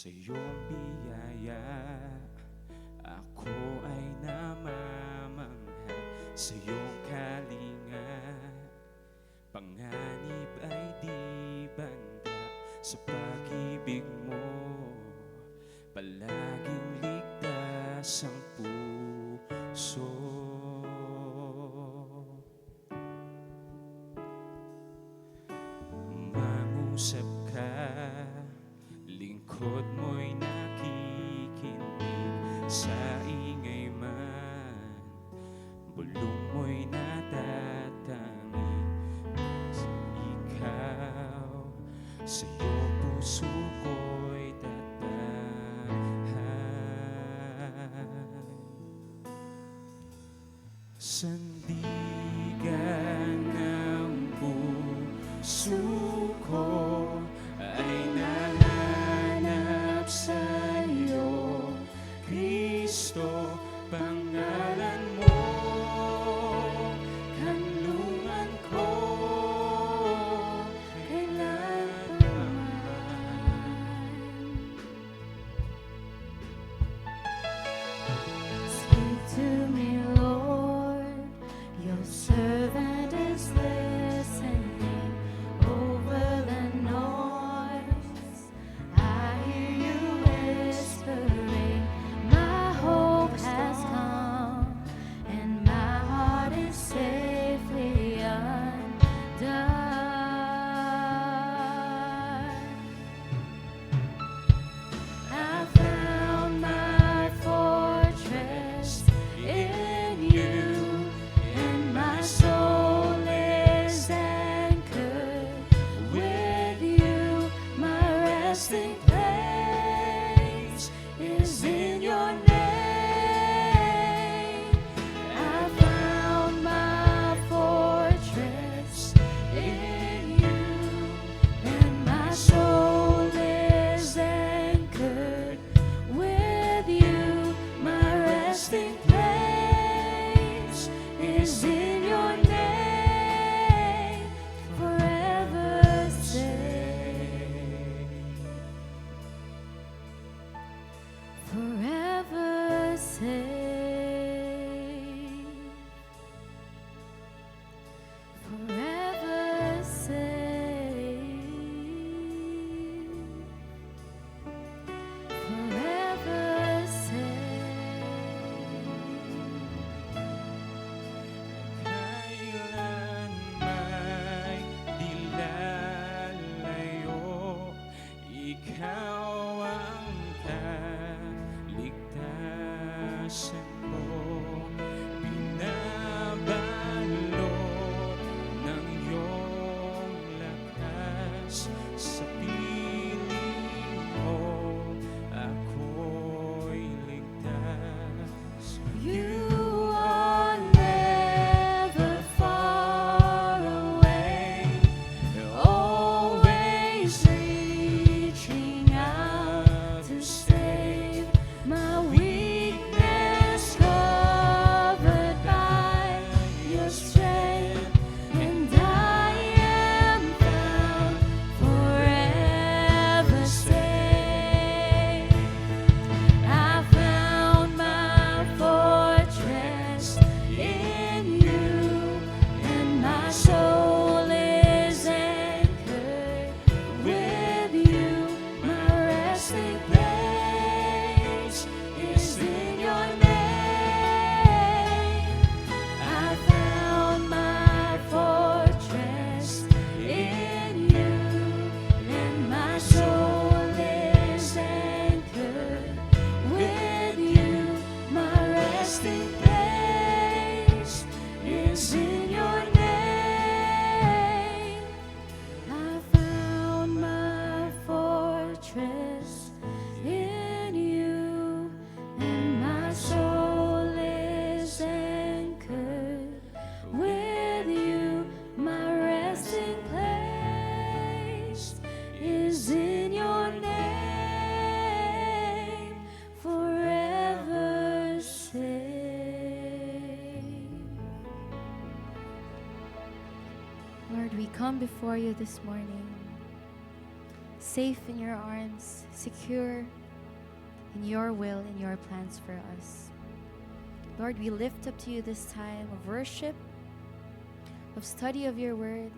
Sa iyong biyaya, ako ay namamangha. Sa iyong kalinga, panganib ay di banda. Sa pag-ibig mo, palaging ligtas ang puso. Mangusap ka, lingkod mo'y nakikinig. Sa ingay man, bulong mo'y natatangi. Ikaw, sa iyong puso ko'y tatahan. Sandigan ng puso ko ay nahanap sa'yo, Kristo, pangalan mo, kanlungan ko, kailanman. Speak to me, Lord, your servant is listening. Over the noise, I hear you whispering. My hope has come, and my heart is safely undone. I found my fortress in you, and my soul is anchored with you. My resting place is in your name. I found my fortress in you, and my soul is anchored with you. My resting place is in your name, forever safe, forever safe, forever safe, forever safe. Kailan may di lalayo, ikaw ang kaligtasan ko. Binabalot ng iyong lakas, sa piling mo ako'y ligtas. You are never far away, always reaching out to save my weakness, covered by your strength, and I am found forever safe. I found my fortress in you, and my soul is anchored with you. My resting place is in your name. I found my fortress in you, and my soul is anchored with you. My resting place is in your name. I found my fortress in you, and my soul is anchored with you. My resting place is in your name, forever safe. Lord, we come before you this morning. safe in your arms, secure in your will and your plans for us. Lord, we lift up to you this time of worship, of study of your word.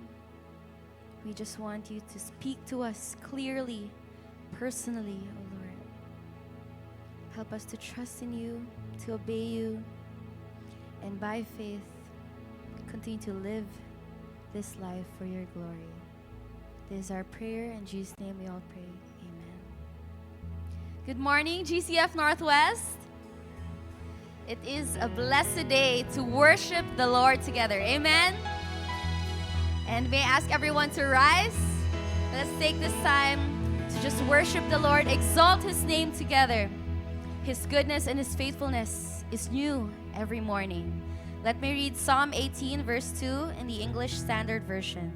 We just want you to speak to us clearly, personally, oh Lord. Help us to trust in you, to obey you, and by faith, continue to live this life for your glory. This is our prayer. In Jesus' name we all pray. Amen. Good morning, GCF Northwest. It is a blessed day to worship the Lord together. Amen. And may I ask everyone to rise. Let's take this time to just worship the Lord, exalt His name together. His goodness and His faithfulness is new every morning. Let me read Psalm 18, verse 2 in the English Standard Version.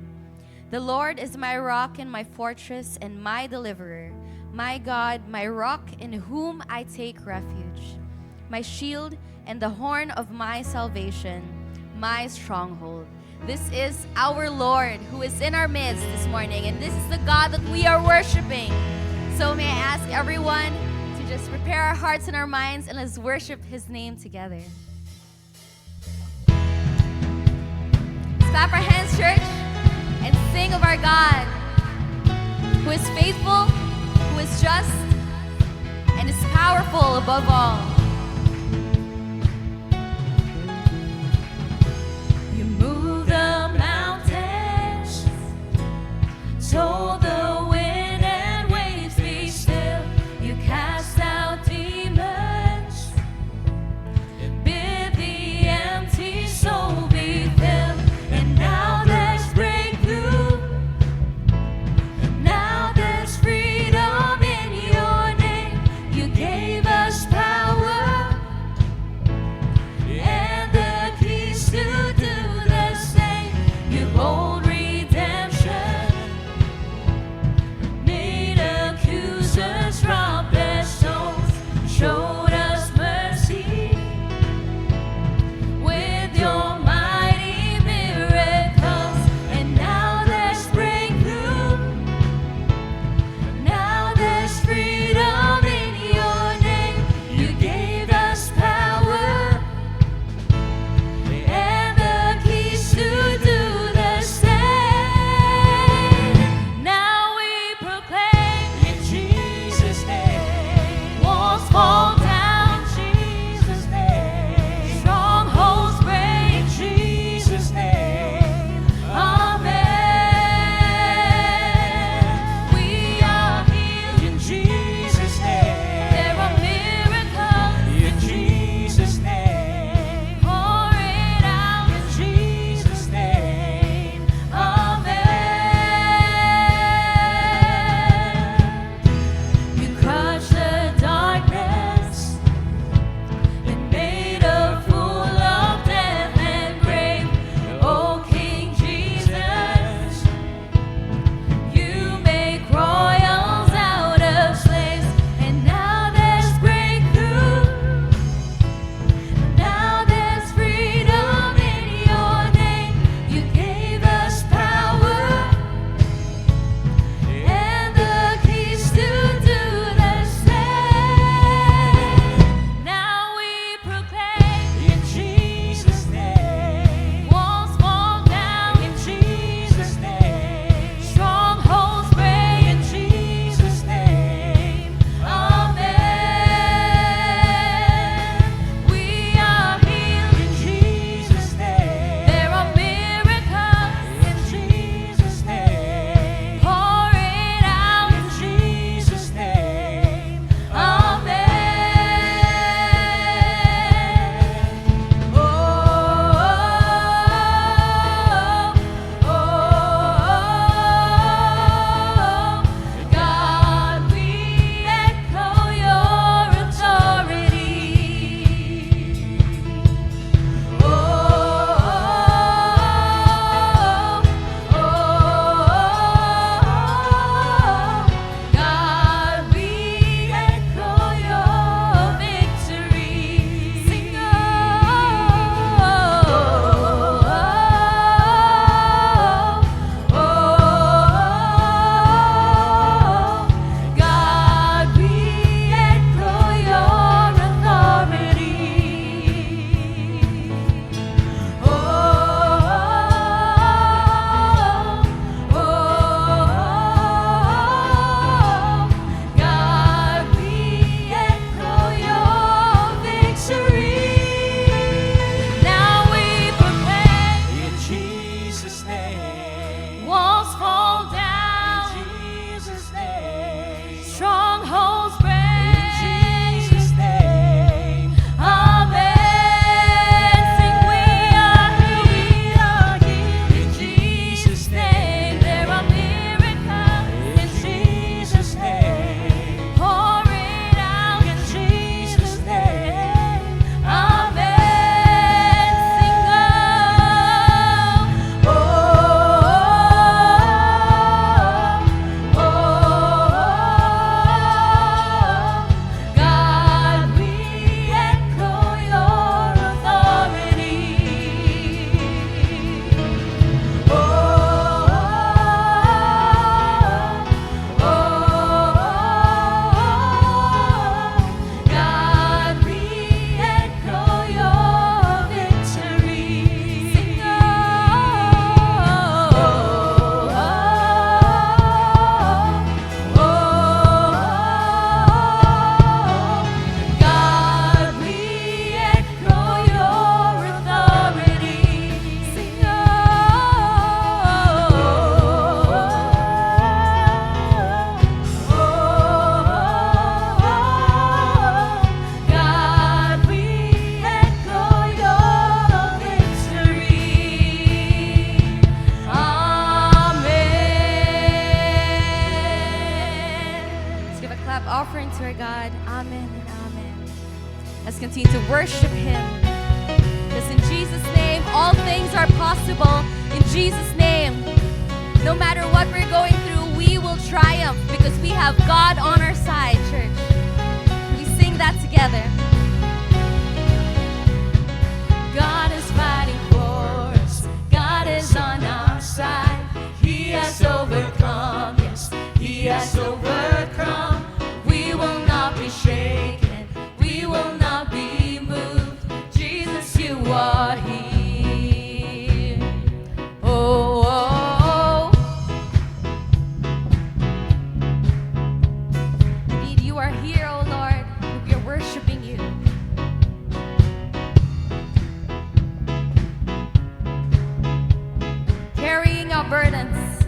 The Lord is my rock and my fortress and my deliverer, my God, my rock in whom I take refuge, my shield and the horn of my salvation, my stronghold. This is our Lord who is in our midst this morning, and this is the God that we are worshiping. So may I ask everyone to just prepare our hearts and our minds, and let's worship His name together. Let's clap our hands, church, and sing of our God, who is faithful, who is just, and is powerful above all. You move the mountains, told the wind and waves be still. You cast out demons, bid the empty soul be filled. And now there's breakthrough, now there's freedom in your name. You gave us power Amen and amen. Let's continue to worship Him. Because in Jesus' name, all things are possible. In Jesus' name, no matter what we're going through, we will triumph because we have God on our side, church. We sing that together. God is fighting for us. God is on our side. He has overcome. Yes, He has overcome. We will not be shaken. We will not be moved. Jesus, you are here. Oh, oh, oh. Indeed, you are here, oh Lord. We are worshiping you. Carrying our burdens.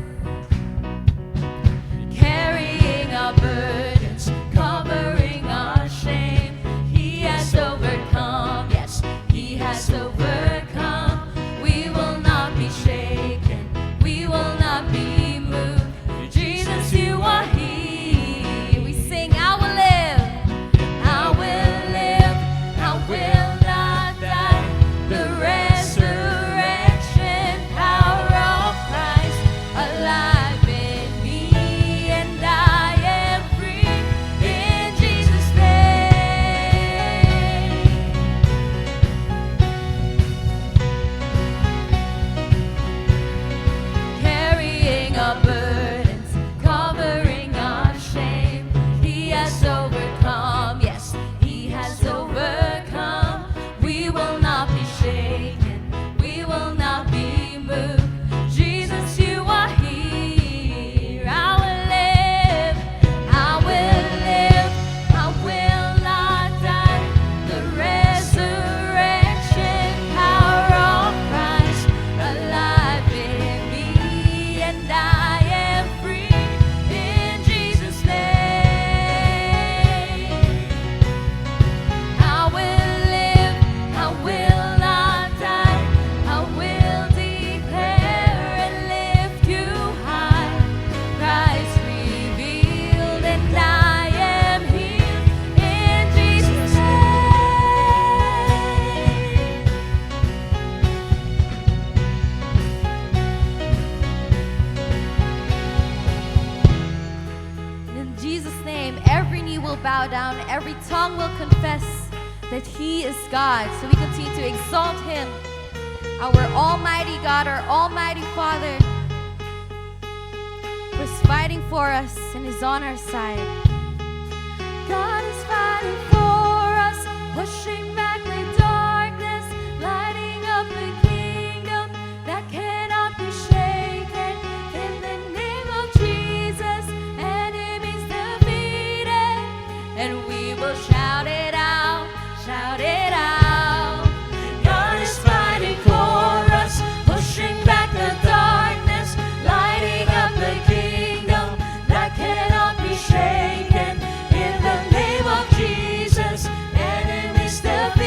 Carrying our burdens. Covering our shame. He has overcome. Yes, He has overcome. We will not be shaken. We will not be moved. Jesus, you are here. We sing, I will live. I will live. I will not die. The resurrection power of Christ alive in me, and I am free in Jesus' name. Carrying our burdens, covering our shame. He has overcome. Yes, He has overcome. We will not be shaken. We will not be moved. Jesus, you are here. I will live. I will live. I will not die. The resurrection power of Christ alive in me, and I am free in Jesus' name. I will live. I will not die. I will declare and lift you high. Christ revealed, and I am healed in Jesus' name. In Jesus' name, every knee will bow down, every tongue will confess that He is God. So we continue to exalt Him, our Almighty God, our Almighty Father, who's fighting for us and is on our side. God is fighting for us, pushing back the darkness, lighting up the kingdom that cannot be shaken. In the name of Jesus, enemies defeated, and we will shout it out, shout it out. God is fighting for us, pushing back the darkness, lighting up the kingdom that cannot be shaken. In the name of Jesus, enemies defeated.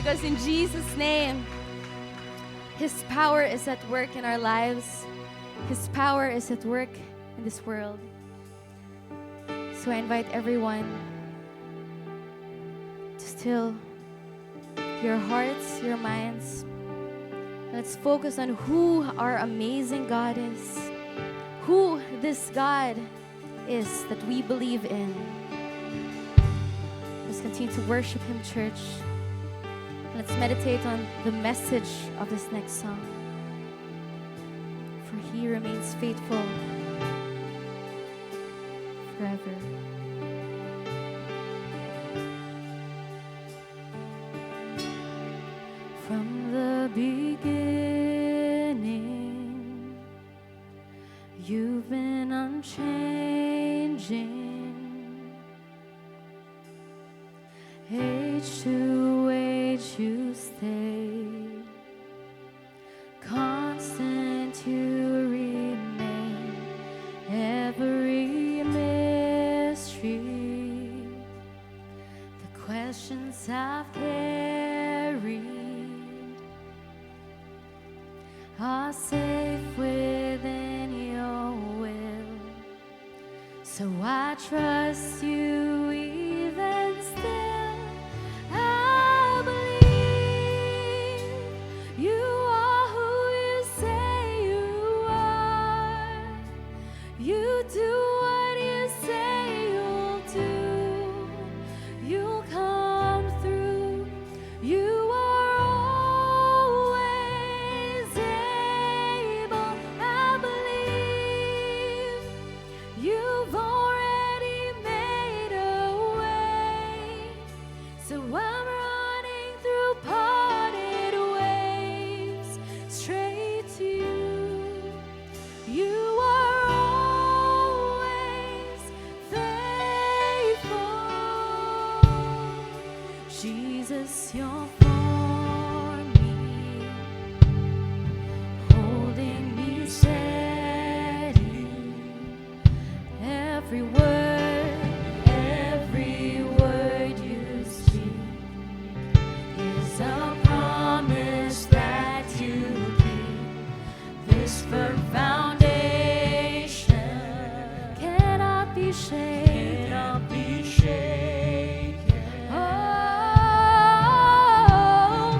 because in Jesus' name, His power is at work in our lives. His power is at work in this world. So I invite everyone to still your hearts, your minds. Let's focus on who our amazing God is, who this God is that we believe in. Let's continue to worship Him, church. Let's meditate on the message of this next song. For He remains faithful forever. From the beginning, You've been unchanging. Age to age You stay. Constant You remain. Every mystery, the questions I've carried are safe within Your will. So I trust You even still. I believe You are who You say You are. You do what You say You'll do. You'll come through. You are always able. I believe You've already made a way. So I'm running through parted waves straight to You. You are always faithful. Jesus, You're for me, holding me steady. Every word You speak is a promise that You keep. This firm foundation cannot be shaken. Oh,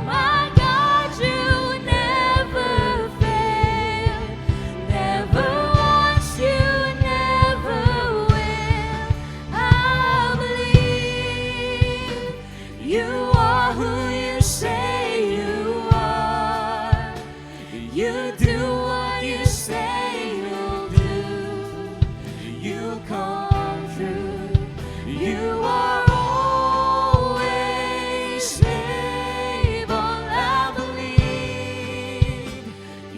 my God, You never fail. Never once, You never will. I believe You are who You say You are. You do what You say You'll do. You'll come through. You are always able. I believe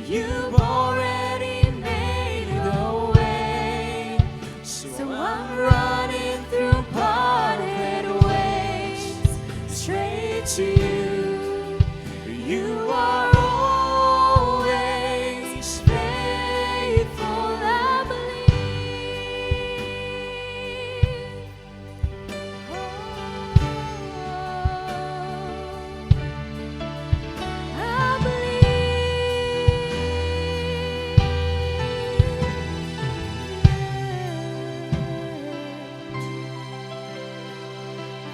You've already made the way. So I'm running through parted ways straight to You. You are always faithful. I believe. I believe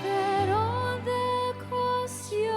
that on the cross You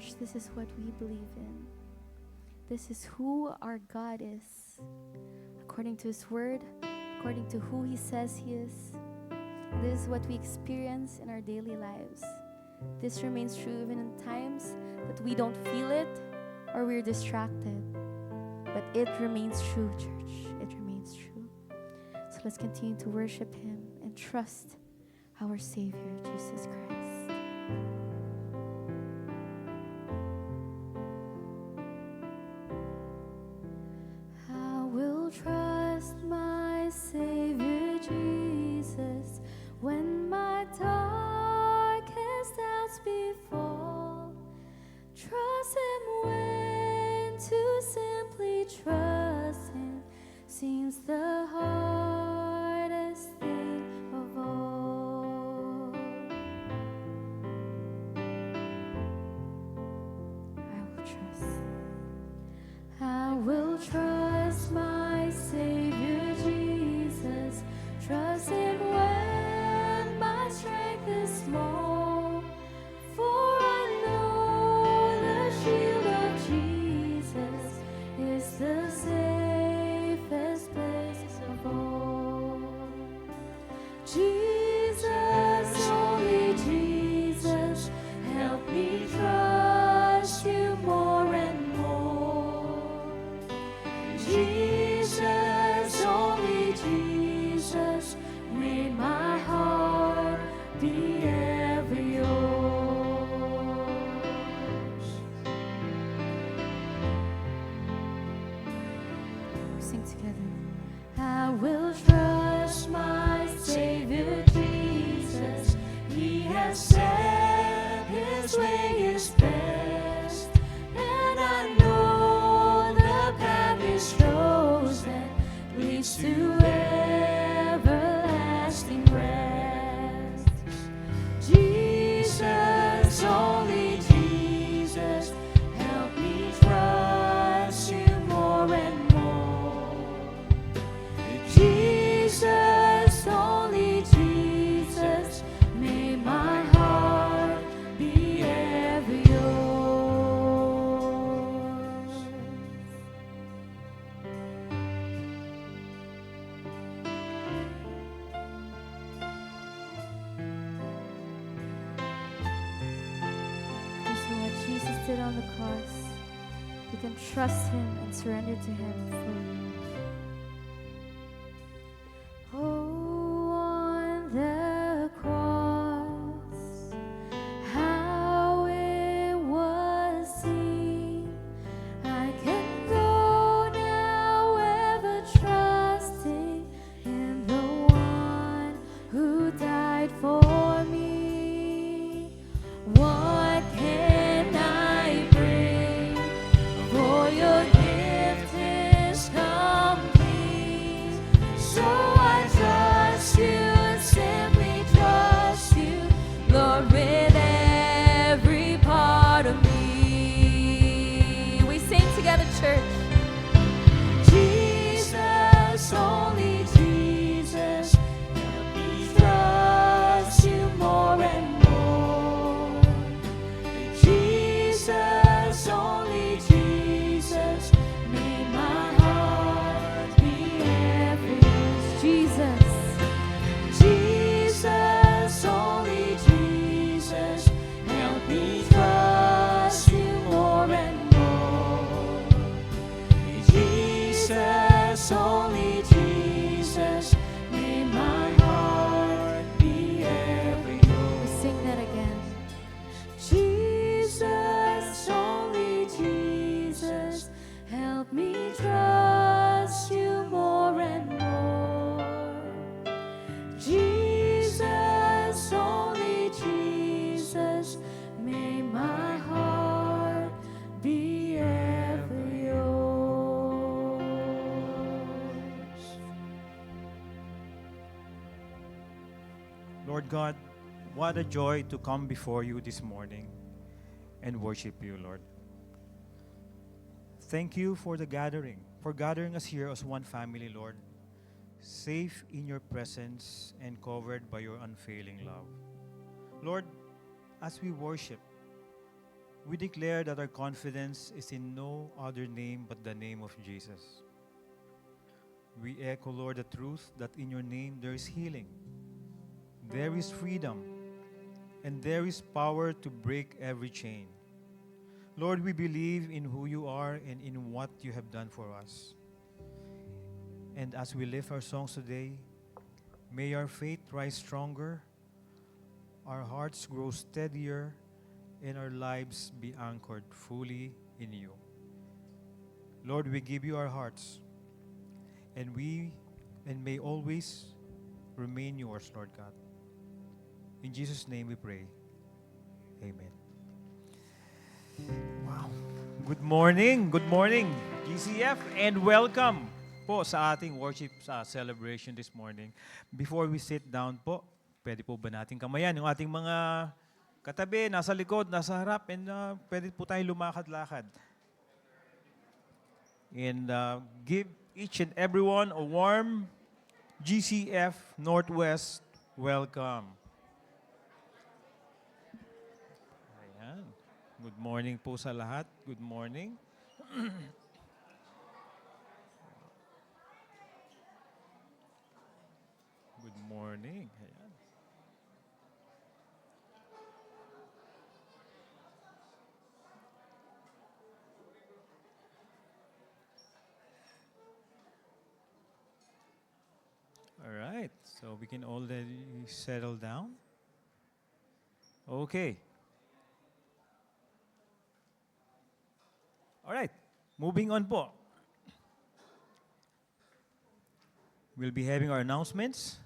church, this is what we believe in. This is who our God is, according to His Word, according to who He says He is. This is what we experience in our daily lives. This remains true even in times that we don't feel it or we're distracted. But it remains true, church. It remains true. So let's continue to worship Him and trust our Savior, Jesus Christ. I will trust my Savior, Jesus, when my darkest doubts befall. Trust Him when to simply trust Him seems the hardest thing of all. I will trust my Savior Jesus, trust Him when my strength is small. For I know the shield of Jesus is the safest place of all. Jesus, only Jesus, help me trust You more and more. Jesus, only Jesus, may my heart be ever Yours. Sing together. I will trust my Savior Jesus. He has said His way is best, and I know the path is chosen leads to everlasting rest. Jesus, only Jesus, help me trust You more and more. Jesus, only Jesus, may my heart be ever Yours. So what Jesus did on the cross, we can trust Him and surrender to Him fully. Oh, on the cross, how it was seen. I can go now ever trusting in the one who died for me. What can I bring? For Your gift is complete. So I trust You and simply trust You, Lord, with every part of me. We sing together, church. Jesus, only Jesus, help me trust You more and more. Jesus, only Jesus, may my heart be ever Yours. Jesus, Jesus, only Jesus, help me trust You more and more. Jesus, only Jesus, may my heart be ever Yours. We sing that again. Jesus, only Jesus, help me trust You more and more. Jesus, only Jesus, may my heart be ever Yours. Lord God, what a joy to come before You this morning and worship You, Lord. Thank You for the gathering, for gathering us here as one family, Lord, safe in Your presence and covered by Your unfailing love. Lord, as we worship, we declare that our confidence is in no other name but the name of Jesus. We echo, Lord, the truth that in your name there is healing, there is freedom, and there is power to break every chain. Lord, we believe in who you are and in what you have done for us. And as we lift our songs today, may our faith rise stronger, our hearts grow steadier, and our lives be anchored fully in you. Lord, we give you our hearts, and may always remain yours, Lord God. In Jesus' name we pray. Amen. Wow. Good morning, GCF, and welcome po sa ating worship celebration this morning. Before we sit down po, pwede po ba natin kamayan yung ating mga katabi, nasa likod, nasa harap, and pwede po tayo lumakad-lakad. And give each and everyone a warm GCF Northwest welcome. Ayan. Good morning po sa lahat. Good morning. Good morning. Ayan. All right, so we can already settle down. Okay. All right, moving on po. We'll be having our announcements.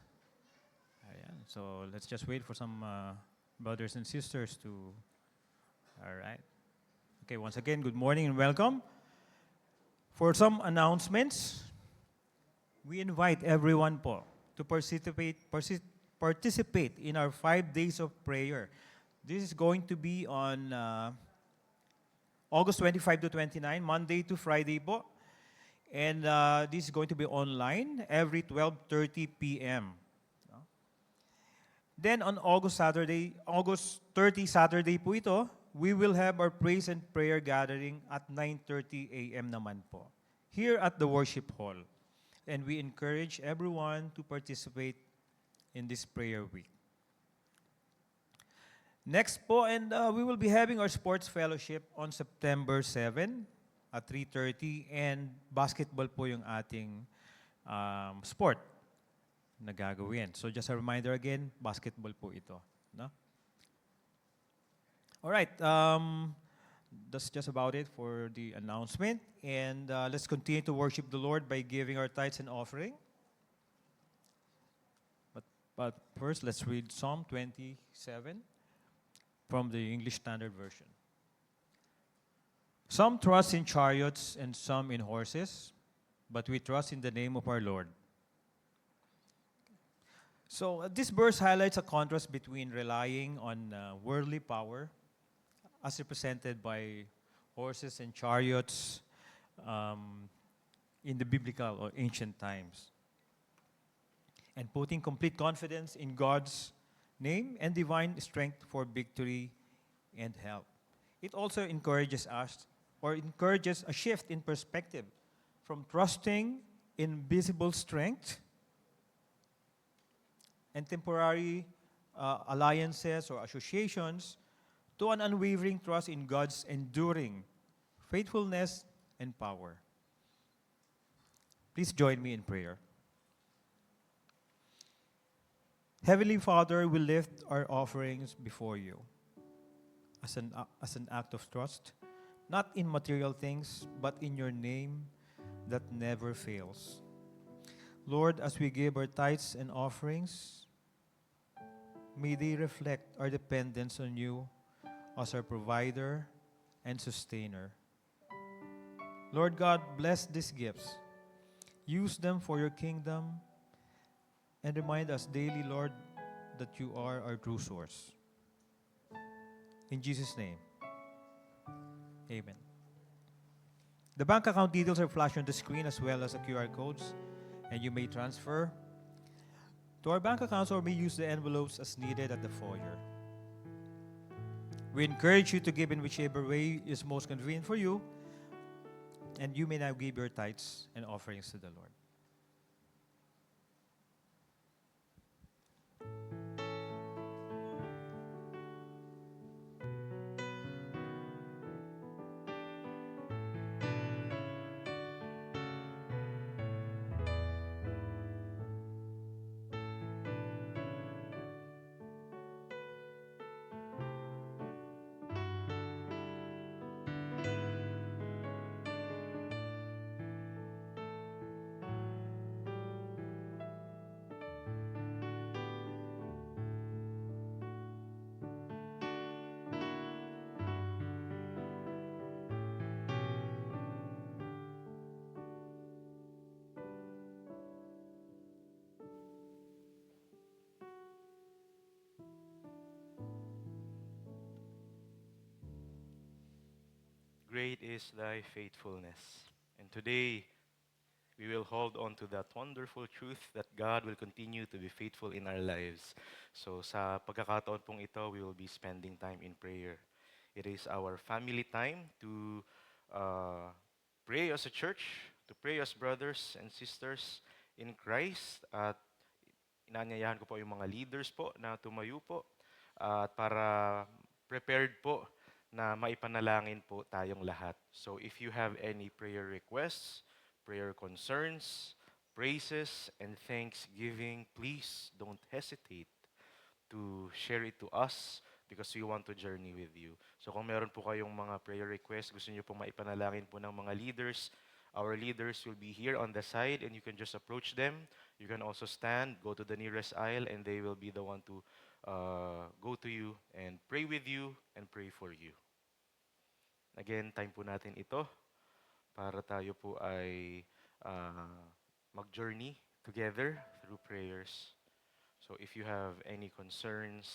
Ayan, so let's just wait for some brothers and sisters to... All right. Okay, once again, good morning and welcome. For some announcements, we invite everyone po to participate in our 5 days of prayer. This is going to be on August 25 to 29, Monday to Friday po. And this is going to be online every 12:30 p.m. Then on August 30 Saturday po ito, we will have our praise and prayer gathering at 9:30 a.m. naman po, here at the worship hall. And we encourage everyone to participate in this prayer week. Next po, and we will be having our sports fellowship on September 7 at 3:30, and basketball po yung ating sport na gagawin. So just a reminder again, basketball po ito. No? All right, that's just about it for the announcement. And let's continue to worship the Lord by giving our tithes and offering. But first, let's read Psalm 27 from the English Standard Version. Some trust in chariots and some in horses, but we trust in the name of our Lord. So this verse highlights a contrast between relying on worldly power, as represented by horses and chariots in the biblical or ancient times, and putting complete confidence in God's name and divine strength for victory and help. It also encourages a shift in perspective from trusting in visible strength and temporary alliances or associations to an unwavering trust in God's enduring faithfulness and power. Please join me in prayer. Heavenly Father, we lift our offerings before you as an act of trust, not in material things, but in your name that never fails. Lord, as we give our tithes and offerings, may they reflect our dependence on you as our provider and sustainer. Lord God, bless these gifts. Use them for your kingdom and remind us daily, Lord, that you are our true source. In Jesus' name, amen. The bank account details are flashed on the screen as well as the QR codes, and you may transfer to our bank accounts or may use the envelopes as needed at the foyer. We encourage you to give in whichever way is most convenient for you, and you may now give your tithes and offerings to the Lord. Great is thy faithfulness. And today, we will hold on to that wonderful truth that God will continue to be faithful in our lives. So sa pagkakataon pong ito, we will be spending time in prayer. It is our family time to uh, pray as a church, to pray as brothers and sisters in Christ. At inanyayahan ko po yung mga leaders po na tumayo po at para prepared po na maipanalangin po tayong lahat. So if you have any prayer requests, prayer concerns, praises, and thanksgiving, please don't hesitate to share it to us because we want to journey with you. So kung meron po kayong mga prayer requests, gusto niyo po maipanalangin po ng mga leaders, our leaders will be here on the side and you can just approach them. You can also stand, go to the nearest aisle, and they will be the one to go to you and pray with you and pray for you. Again, time po natin ito para tayo po ay mag-journey together through prayers. So if you have any concerns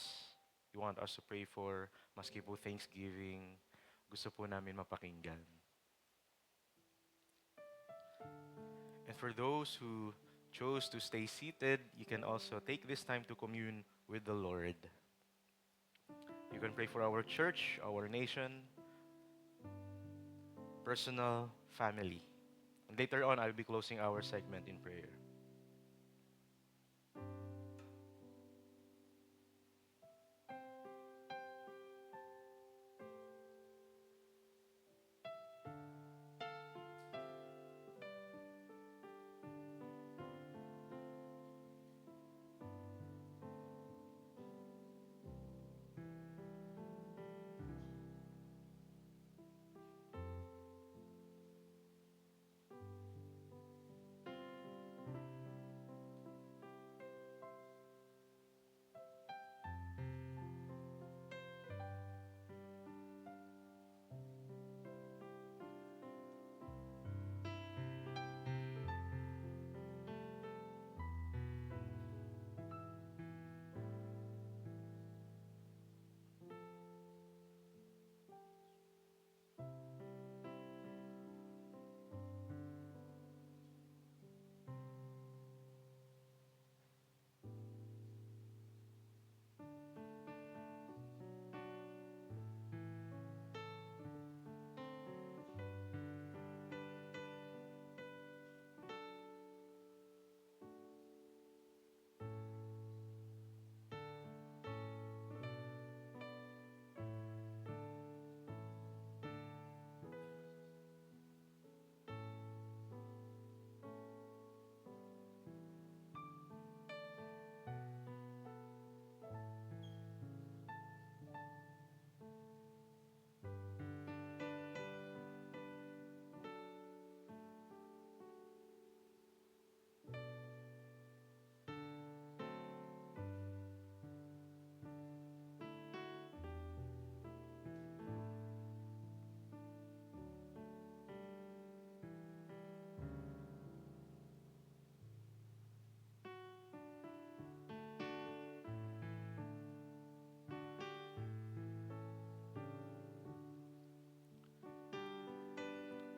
you want us to pray for, maski po Thanksgiving, gusto po namin mapakinggan. And for those who chose to stay seated, you can also take this time to commune with the Lord. You can pray for our church, our nation, personal, family. And later on, I'll be closing our segment in prayer.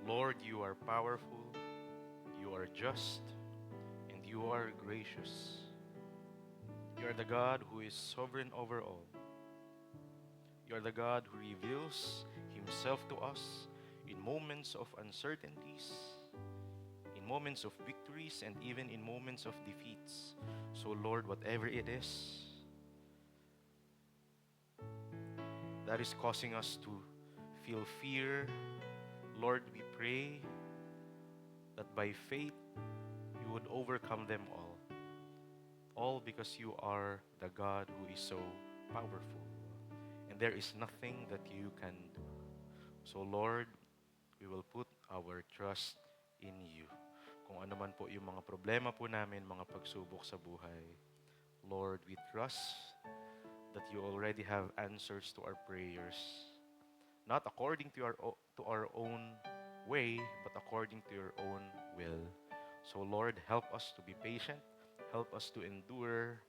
Lord, you are powerful, you are just, and you are gracious. You are the God who is sovereign over all. You are the God who reveals Himself to us in moments of uncertainties, in moments of victories, and even in moments of defeats. So Lord, whatever it is that is causing us to feel fear, Lord, we pray that by faith you would overcome them all. All because you are the God who is so powerful. And there is nothing that you can do. So Lord, we will put our trust in you. Kung ano man po yung mga problema po namin, mga pagsubok sa buhay, Lord, we trust that you already have answers to our prayers. Not according to our own way, but according to your own will. So Lord, help us to be patient, help us to endure,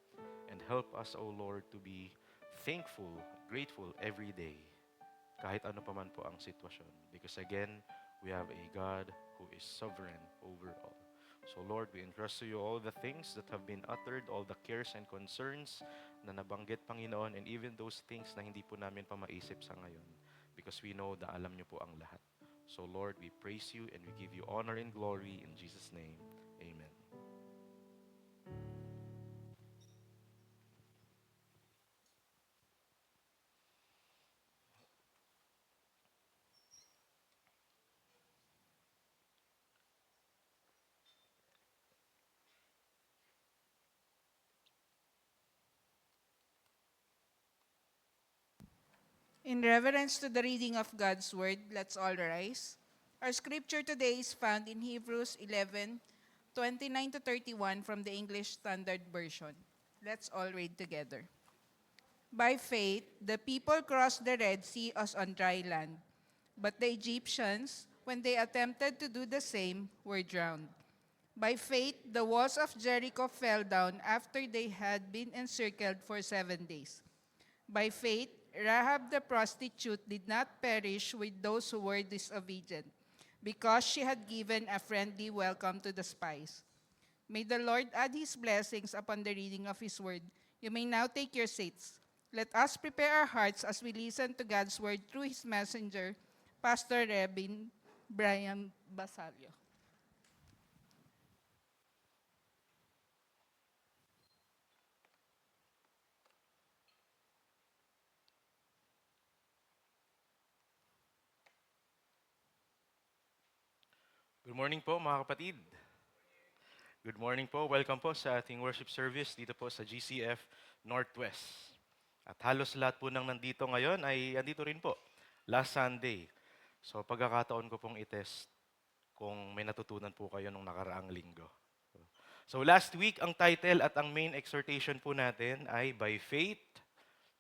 and help us, O Lord, to be thankful, grateful every day, kahit ano pa man po ang sitwasyon. Because again, we have a God who is sovereign over all. So Lord, we entrust to you all the things that have been uttered, all the cares and concerns na nabanggit, Panginoon, and even those things na hindi po namin pa maisip sa ngayon. Because we know na alam niyo po ang lahat. So Lord, we praise you and we give you honor and glory in Jesus' name. Amen. In reverence to the reading of God's Word, let's all rise. Our scripture today is found in Hebrews 11:29-31 from the English Standard Version. Let's all read together. By faith, the people crossed the Red Sea as on dry land, but the Egyptians, when they attempted to do the same, were drowned. By faith, the walls of Jericho fell down after they had been encircled for 7 days. By faith, Rahab the prostitute did not perish with those who were disobedient, because she had given a friendly welcome to the spies. May the Lord add His blessings upon the reading of His word. You may now take your seats. Let us prepare our hearts as we listen to God's word through His messenger, Pastor Rebin Brian Basalio. Good morning po mga kapatid. Good morning po. Welcome po sa ating worship service dito po sa GCF Northwest. At halos lahat po nang nandito ngayon ay andito rin po last Sunday. So pagkakataon ko pong itest kung may natutunan po kayo nung nakaraang linggo. So last week, ang title at ang main exhortation po natin ay By Faith,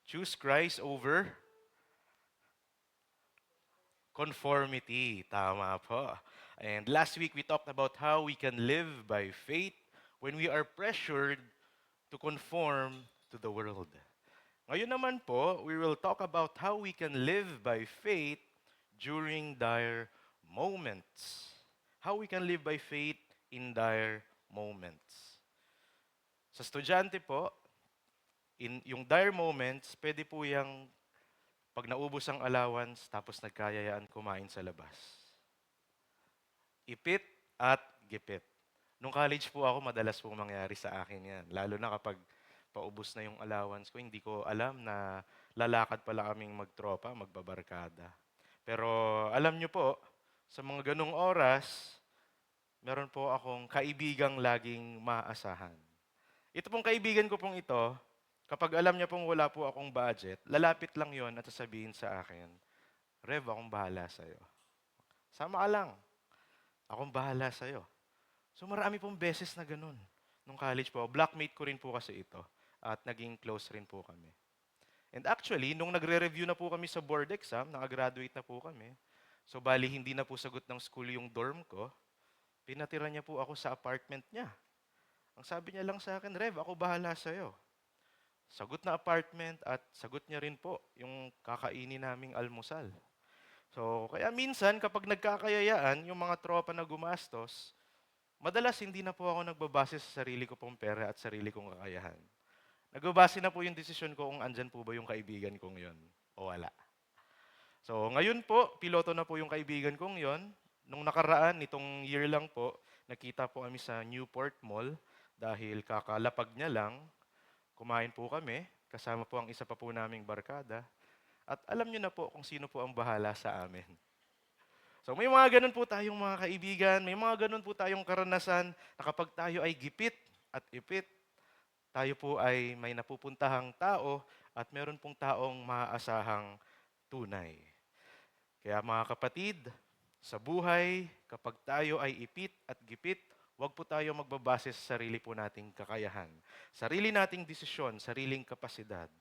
Choose Christ over Conformity. Tama po. And last week, we talked about how we can live by faith when we are pressured to conform to the world. Ngayon naman po, we will talk about how we can live by faith during dire moments. How we can live by faith in dire moments. Sa estudyante po, in yung dire moments, pwede po yung pag naubos ang allowance, tapos nagkayayaan kumain sa labas. Ipit at gipit. Nung college po ako, madalas po mangyari sa akin yan. Lalo na kapag paubos na yung allowance ko, hindi ko alam na lalakad pala kaming magtropa, magbabarkada. Pero alam nyo po, sa mga ganong oras, meron po akong kaibigang laging maaasahan. Ito pong kaibigan ko pong ito, kapag alam niya pong wala po akong budget, lalapit lang yon at sasabihin sa akin, Rev, akong bahala sa'yo. Sama ka lang. Akong bahala sa'yo. So marami pong beses na ganun. Nung college po, blackmate ko rin po kasi ito. At naging close rin po kami. And actually, nung nagre-review na po kami sa board exam, nakagraduate na po kami. So bali, hindi na po sagot ng school yung dorm ko. Pinatira niya po ako sa apartment niya. Ang sabi niya lang sa akin, Rev, ako bahala sa'yo. Sagot na apartment at sagot niya rin po yung kakainin naming almusal. So, kaya minsan kapag nagkakayayaan, yung mga tropa na gumastos, madalas hindi na po ako nagbabase sa sarili ko pong pera at sarili kong kakayahan. Nagbabase na po yung desisyon ko kung andyan po ba yung kaibigan kong yon. o wala? So ngayon po, piloto na po yung kaibigan kong yon. Nung nakaraan, nitong year lang po, nakita po kami sa Newport Mall dahil kakalapag niya lang, kumain po kami, kasama po ang isa pa po naming barkada. At alam niyo na po kung sino po ang bahala sa amin. So may mga ganun po tayong mga kaibigan, may mga ganun po tayong karanasan na kapag tayo ay gipit at ipit, tayo po ay may napupuntahang tao at meron pong taong maaasahang tunay. Kaya mga kapatid, sa buhay, kapag tayo ay ipit at gipit, huwag po tayo magbabase sa sarili po nating kakayahan. Sarili nating desisyon, sariling kapasidad.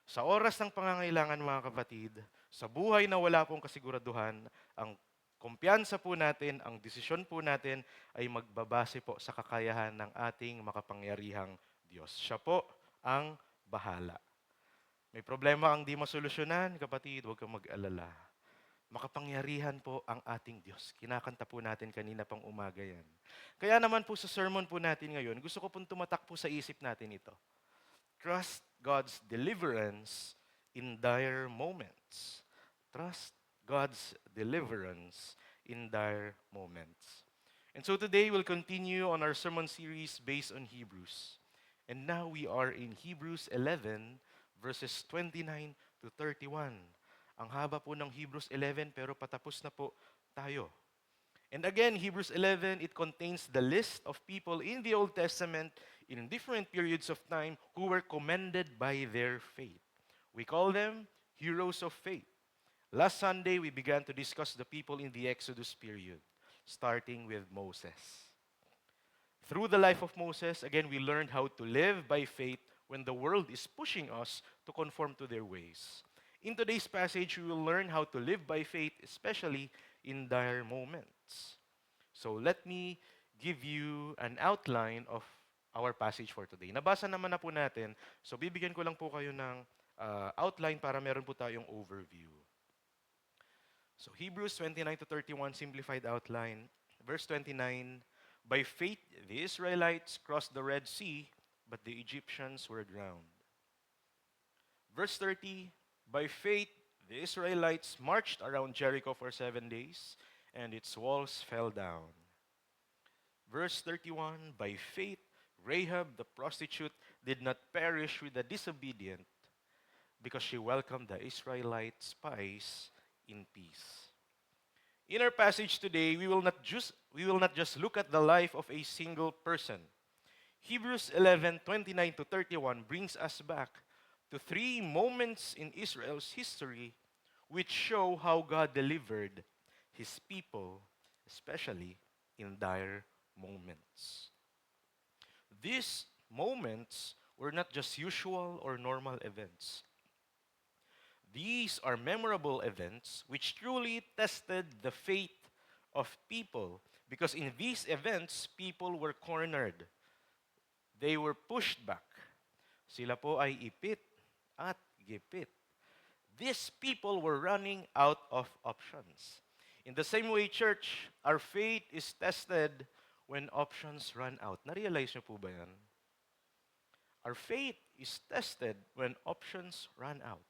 Sa oras ng pangangailangan mga kapatid, sa buhay na wala pong kasiguraduhan, ang kumpiyansa po natin, ang desisyon po natin ay magbabase po sa kakayahan ng ating makapangyarihang Diyos. Siya po ang bahala. May problema ang di masolusyonan, kapatid, huwag kang mag-alala. Makapangyarihan po ang ating Diyos. Kinakanta po natin kanina pang umaga yan. Kaya naman po sa sermon po natin ngayon, gusto ko pong tumatak po sa isip natin ito. Trust God's deliverance in dire moments. Trust God's deliverance in dire moments. And so today we'll continue on our sermon series based on Hebrews. And now we are in Hebrews 11 verses 29 to 31. Ang haba po ng Hebrews 11 pero patapos na po tayo. And again, Hebrews 11, it contains the list of people in the Old Testament in different periods of time who were commended by their faith. We call them heroes of faith. Last Sunday, we began to discuss the people in the Exodus period, starting with Moses. Through the life of Moses, again, we learned how to live by faith when the world is pushing us to conform to their ways. In today's passage, we will learn how to live by faith, especially in dire moments. So let me give you an outline of our passage for today. Nabasa naman na po natin, so bibigyan ko lang po kayo ng outline para meron po tayong overview. So Hebrews 29 to 31, simplified outline. Verse 29, by faith the Israelites crossed the Red Sea, but the Egyptians were drowned. Verse 30, by faith, the Israelites marched around Jericho for 7 days, and its walls fell down. Verse 31, by faith, Rahab the prostitute did not perish with the disobedient, because she welcomed the Israelite spies in peace. In our passage today, we will not just look at the life of a single person. Hebrews 11:29 to 31 brings us back to 3 moments in Israel's history which show how God delivered His people, especially in dire moments. These moments were not just usual or normal events. These are memorable events which truly tested the faith of people, because in these events, people were cornered. They were pushed back. Sila po ay ipit at gipit. These people were running out of options. In the same way, church, our faith is tested when options run out. Na-realize niyo po ba yan? Our faith is tested when options run out.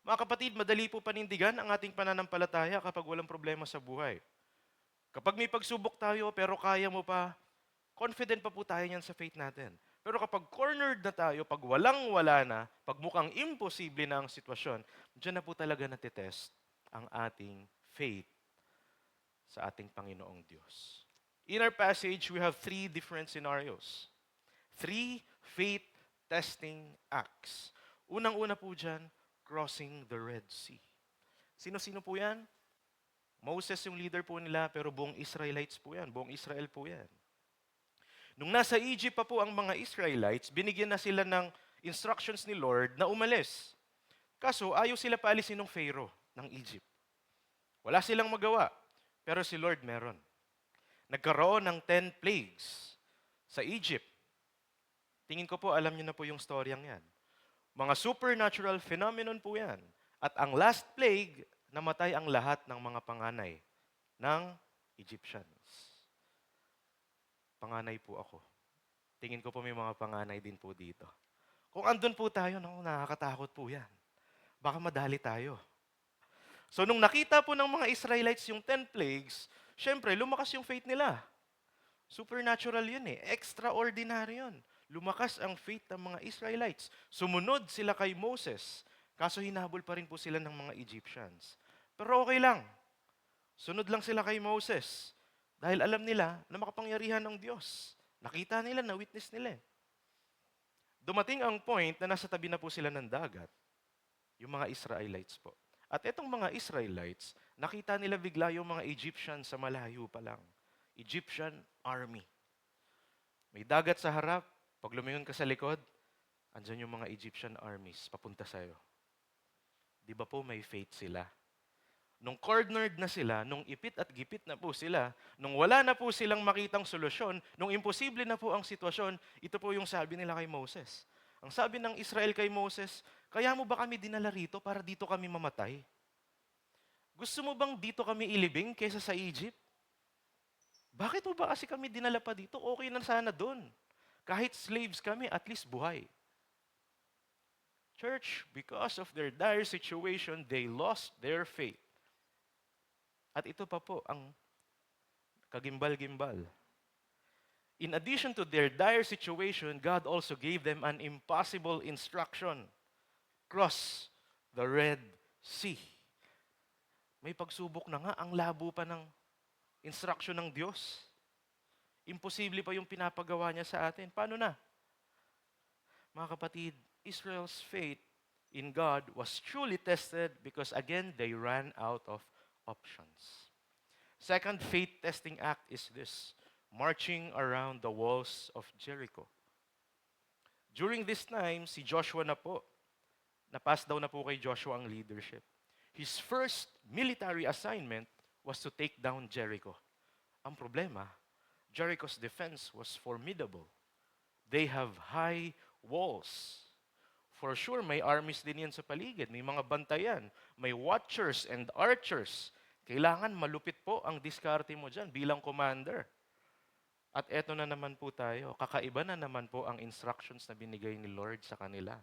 Mga kapatid, madali po panindigan ang ating pananampalataya kapag walang problema sa buhay. Kapag may pagsubok tayo pero kaya mo pa, confident pa po tayo niyan sa faith natin. Pero kapag cornered na tayo, pag walang-wala na, pag mukhang imposible na ang sitwasyon, diyan na po talaga natitest ang ating faith sa ating Panginoong Diyos. In our passage, we have 3 different scenarios. 3 faith testing acts. Unang-una po dyan, crossing the Red Sea. Sino-sino po yan? Moses yung leader po nila, pero buong Israelites po yan. Buong Israel po yan. Nung nasa Egypt pa po ang mga Israelites, binigyan na sila ng instructions ni Lord na umalis. Kaso ayaw sila paalisin ng Pharaoh ng Egypt. Wala silang magawa, pero si Lord meron. Nagkaroon ng 10 plagues sa Egypt. Tingin ko po, alam niyo na po yung storyang yan. Mga supernatural phenomenon po yan. At ang last plague, namatay ang lahat ng mga panganay ng Egyptians. Panganay po ako. Tingin ko po may mga panganay din po dito. Kung andun po tayo, nakakatakot po yan. Baka madali tayo. So nung nakita po ng mga Israelites yung 10 plagues, syempre lumakas yung faith nila. Supernatural yun eh. Extraordinary yun. Lumakas ang faith ng mga Israelites. Sumunod sila kay Moses. Kaso hinabol pa rin po sila ng mga Egyptians. Pero okay lang. Sunod lang sila kay Moses. Dahil alam nila na makapangyarihan ng Diyos. Nakita nila, na-witness nila eh. Dumating ang point na nasa tabi na po sila ng dagat. Yung mga Israelites po. At itong mga Israelites, nakita nila bigla yung mga Egyptians sa malayo pa lang. Egyptian army. May dagat sa harap. Pag lumingon ka sa likod, andyan yung mga Egyptian armies papunta sa'yo. Di ba po may faith sila? Nung cornered na sila, nung ipit at gipit na po sila, nung wala na po silang makitang solusyon, nung imposible na po ang sitwasyon, ito po yung sabi nila kay Moses. Ang sabi ng Israel kay Moses, kaya mo ba kami dinala rito para dito kami mamatay? Gusto mo bang dito kami ilibing kaysa sa Egypt? Bakit mo ba kasi kami dinala pa dito? Okay na sana doon. Kahit slaves kami, at least buhay. Church, because of their dire situation, they lost their faith. At ito pa po ang kagimbal-gimbal. In addition to their dire situation, God also gave them an impossible instruction. Cross the Red Sea. May pagsubok na nga, ang labo pa ng instruction ng Diyos. Imposible pa yung pinapagawa niya sa atin. Paano na? Mga kapatid, Israel's faith in God was truly tested because again, they ran out of options. Second faith testing act is this, marching around the walls of Jericho. During this time, si Joshua na po, napass down na po kay Joshua ang leadership. His first military assignment was to take down Jericho. Ang problema, Jericho's defense was formidable. They have high walls. For sure, may armies din yan sa paligid. May mga bantayan. May watchers and archers. Kailangan malupit po ang diskarte mo dyan bilang commander. At eto na naman po tayo. Kakaiba na naman po ang instructions na binigay ni Lord sa kanila.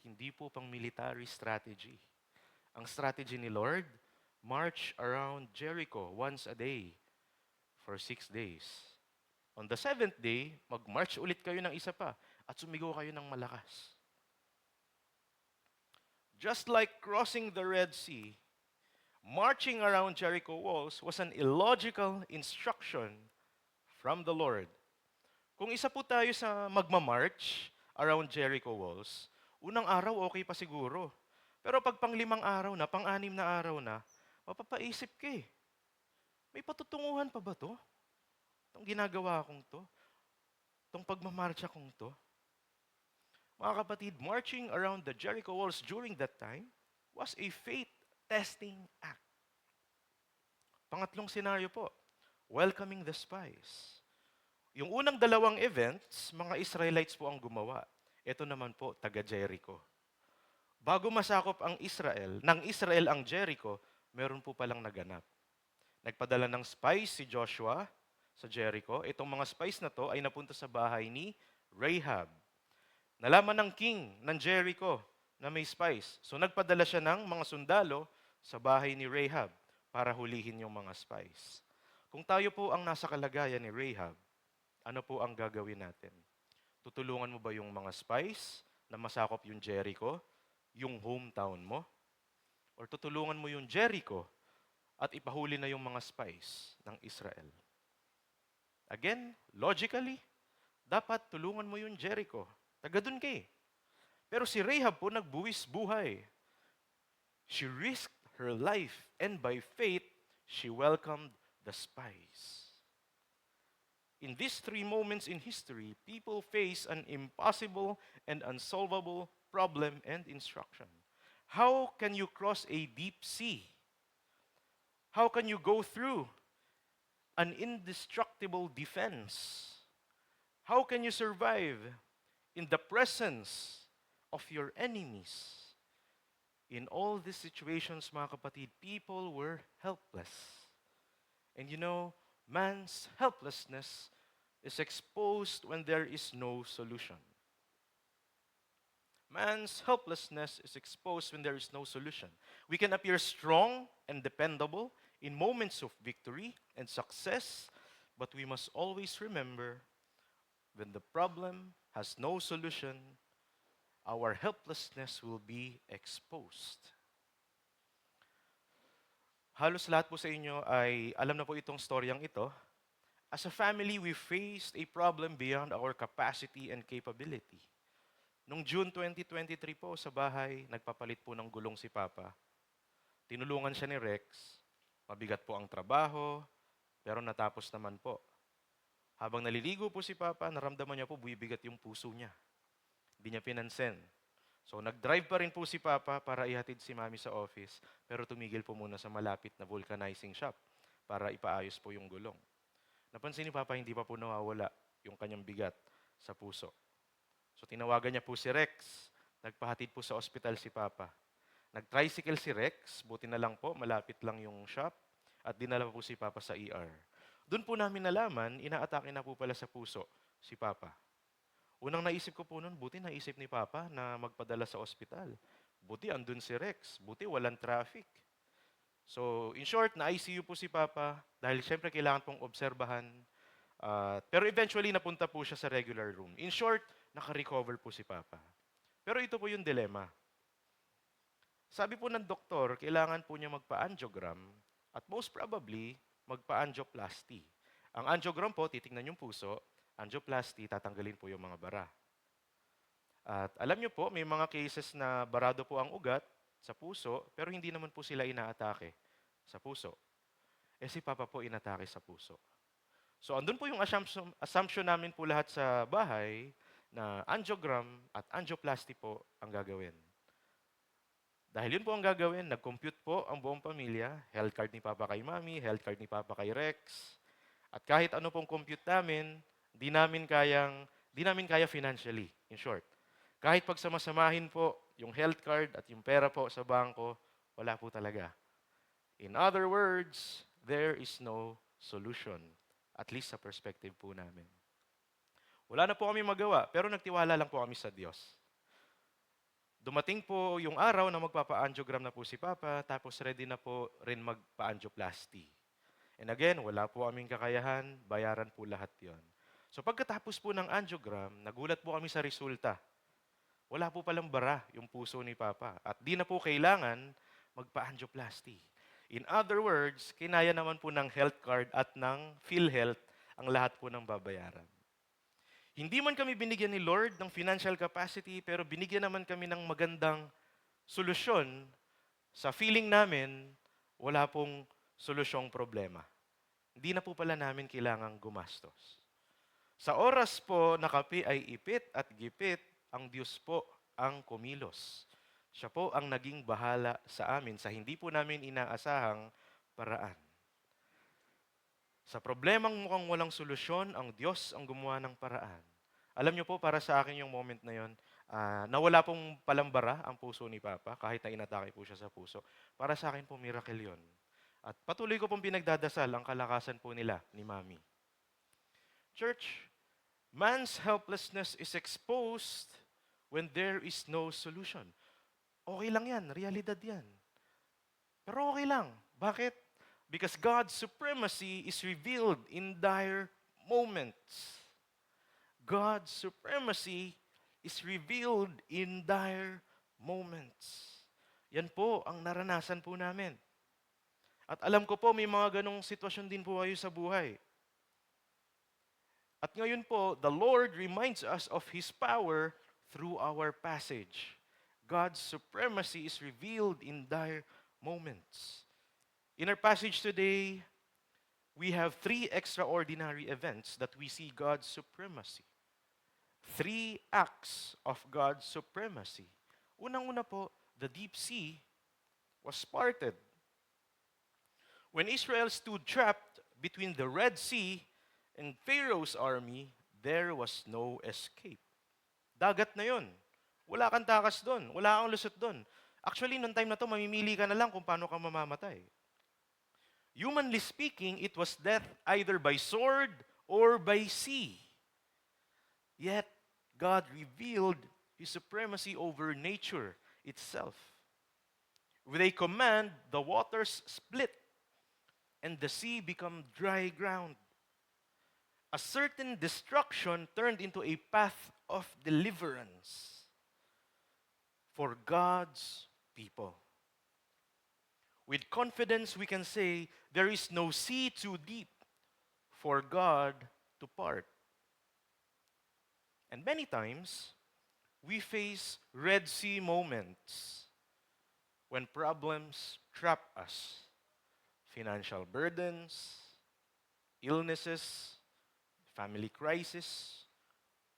Hindi po pang military strategy. Ang strategy ni Lord, march around Jericho once a day for 6 days. On the 7th day, mag-march ulit kayo ng isa pa at sumigaw kayo ng malakas. Just like crossing the Red Sea, marching around Jericho walls was an illogical instruction from the Lord. Kung isa po tayo sa magmamarch around Jericho walls, unang araw okay pa siguro. Pero pag pang-5 araw na, pang-6 na araw na, mapapaisip ka eh. May patutunguhan pa ba to? Itong ginagawa kong to? Itong pagmamarcha kong to? Mga kapatid, marching around the Jericho walls during that time was a faith testing act. Pangatlong senaryo po, welcoming the spies. Yung unang 2 events, mga Israelites po ang gumawa. Ito naman po, taga Jericho. Bago masakop ang Israel, ng Israel ang Jericho, meron po palang naganap. Nagpadala ng spies si Joshua sa Jericho. Itong mga spies na to ay napunta sa bahay ni Rahab. Nalaman ng king ng Jericho na may spies. So nagpadala siya ng mga sundalo sa bahay ni Rahab para hulihin yung mga spies. Kung tayo po ang nasa kalagayan ni Rahab, ano po ang gagawin natin? Tutulungan mo ba yung mga spies na masakop yung Jericho, yung hometown mo? Or tutulungan mo yung Jericho at ipahuli na yung mga spies ng Israel? Again, logically, dapat tulungan mo yung Jericho. Taga dun ka eh. Pero si Rahab po nagbuwis buhay. She risked her life and by faith, she welcomed the spies. In these 3 moments in history, people face an impossible and unsolvable problem and instruction. How can you cross a deep sea? How can you go through an indestructible defense? How can you survive in the presence of your enemies? In all these situations, mga kapatid, people were helpless. And you know, man's helplessness is exposed when there is no solution. Man's helplessness is exposed when there is no solution. We can appear strong and dependable in moments of victory and success, but we must always remember when the problem has no solution, our helplessness will be exposed. Halos lahat po sa inyo ay alam na po itong storyang ito. As a family, we faced a problem beyond our capacity and capability. Noong June 2023 po, sa bahay, nagpapalit po ng gulong si Papa. Tinulungan siya ni Rex. Mabigat po ang trabaho, pero natapos naman po. Habang naliligo po si Papa, naramdaman niya po bumibigat yung puso niya. Hindi niya pinansin. So nag-drive pa rin po si Papa para ihatid si Mami sa office, pero tumigil po muna sa malapit na vulcanizing shop para ipaayos po yung gulong. Napansin ni Papa, hindi pa po nawawala yung kanyang bigat sa puso. So tinawagan niya po si Rex, nagpahatid po sa ospital si Papa. Nag-tricycle si Rex, buti na lang po, malapit lang yung shop, at dinala po si Papa sa ER. Doon po namin nalaman, inaatake na po pala sa puso si Papa. Unang naisip ko po noon, buti naisip ni Papa na magpadala sa ospital. Buti andun si Rex, buti walang traffic. So, in short, na-ICU po si Papa dahil siyempre kailangan pong obserbahan. Pero eventually, napunta po siya sa regular room. In short, naka-recover po si Papa. Pero ito po yung dilemma. Sabi po ng doktor, kailangan po niya magpa-angiogram at most probably, magpa-angioplasty. Ang angiogram po, titingnan yung puso. Angioplasty, tatanggalin po yung mga bara. At alam niyo po, may mga cases na barado po ang ugat sa puso, pero hindi naman po sila inaatake sa puso. Si Papa po inatake sa puso. So andun po yung assumption namin po lahat sa bahay na angiogram at angioplasty po ang gagawin. Dahil yun po ang gagawin, nag-compute po ang buong pamilya, health card ni Papa kay Mami, health card ni Papa kay Rex, at kahit ano pong compute namin, di namin kaya financially, in short. Kahit pagsamasamahin po yung health card at yung pera po sa bangko, wala po talaga. In other words, there is no solution, at least sa perspective po namin. Wala na po kami magawa, pero nagtiwala lang po kami sa Diyos. Dumating po yung araw na magpapa-angiogram na po si Papa, tapos ready na po rin magpa-angioplasty. And again, wala po kaming kakayahan, bayaran po lahat yon. So pagkatapos po ng angiogram, nagulat po kami sa resulta. Wala po palang bara yung puso ni Papa. At di na po kailangan magpa-angioplasty. In other words, kinaya naman po ng health card at ng PhilHealth ang lahat po ng babayaran. Hindi man kami binigyan ni Lord ng financial capacity, pero binigyan naman kami ng magandang solusyon sa feeling namin, wala pong solusyong problema. Hindi na po pala namin kailangang gumastos. Sa oras po na kape ay ipit at gipit, ang Diyos po ang kumilos. Siya po ang naging bahala sa amin sa hindi po namin inaasahang paraan. Sa problemang mukhang walang solusyon, ang Diyos ang gumawa ng paraan. Alam niyo po, para sa akin yung moment na yon, nawala pong palambara ang puso ni Papa, kahit na inatake po siya sa puso. Para sa akin po, miracle yon. At patuloy ko pong pinagdadasal ang kalakasan po nila ni Mami. Church, man's helplessness is exposed when there is no solution. Okay lang yan, realidad yan. Pero okay lang. Bakit? Because God's supremacy is revealed in dire moments. God's supremacy is revealed in dire moments. Yan po ang naranasan po namin. At alam ko po, may mga ganong sitwasyon din po kayo sa buhay. At ngayon po, the Lord reminds us of His power through our passage. God's supremacy is revealed in dire moments. In our passage today, we have 3 extraordinary events that we see God's supremacy. 3 acts of God's supremacy. Unang-una po, the deep sea was parted. When Israel stood trapped between the Red Sea and Pharaoh's army, there was no escape. Dagat na yon. Wala kang takas doon. Wala kang lusot doon. Actually, noong time na to, mamimili ka na lang kung paano ka mamamatay. Humanly speaking, it was death either by sword or by sea. Yet, God revealed His supremacy over nature itself. With a command, the waters split and the sea become dry ground. A certain destruction turned into a path of deliverance for God's people. With confidence, we can say, there is no sea too deep for God to part. And many times, we face Red Sea moments when problems trap us. Financial burdens, illnesses, family crisis,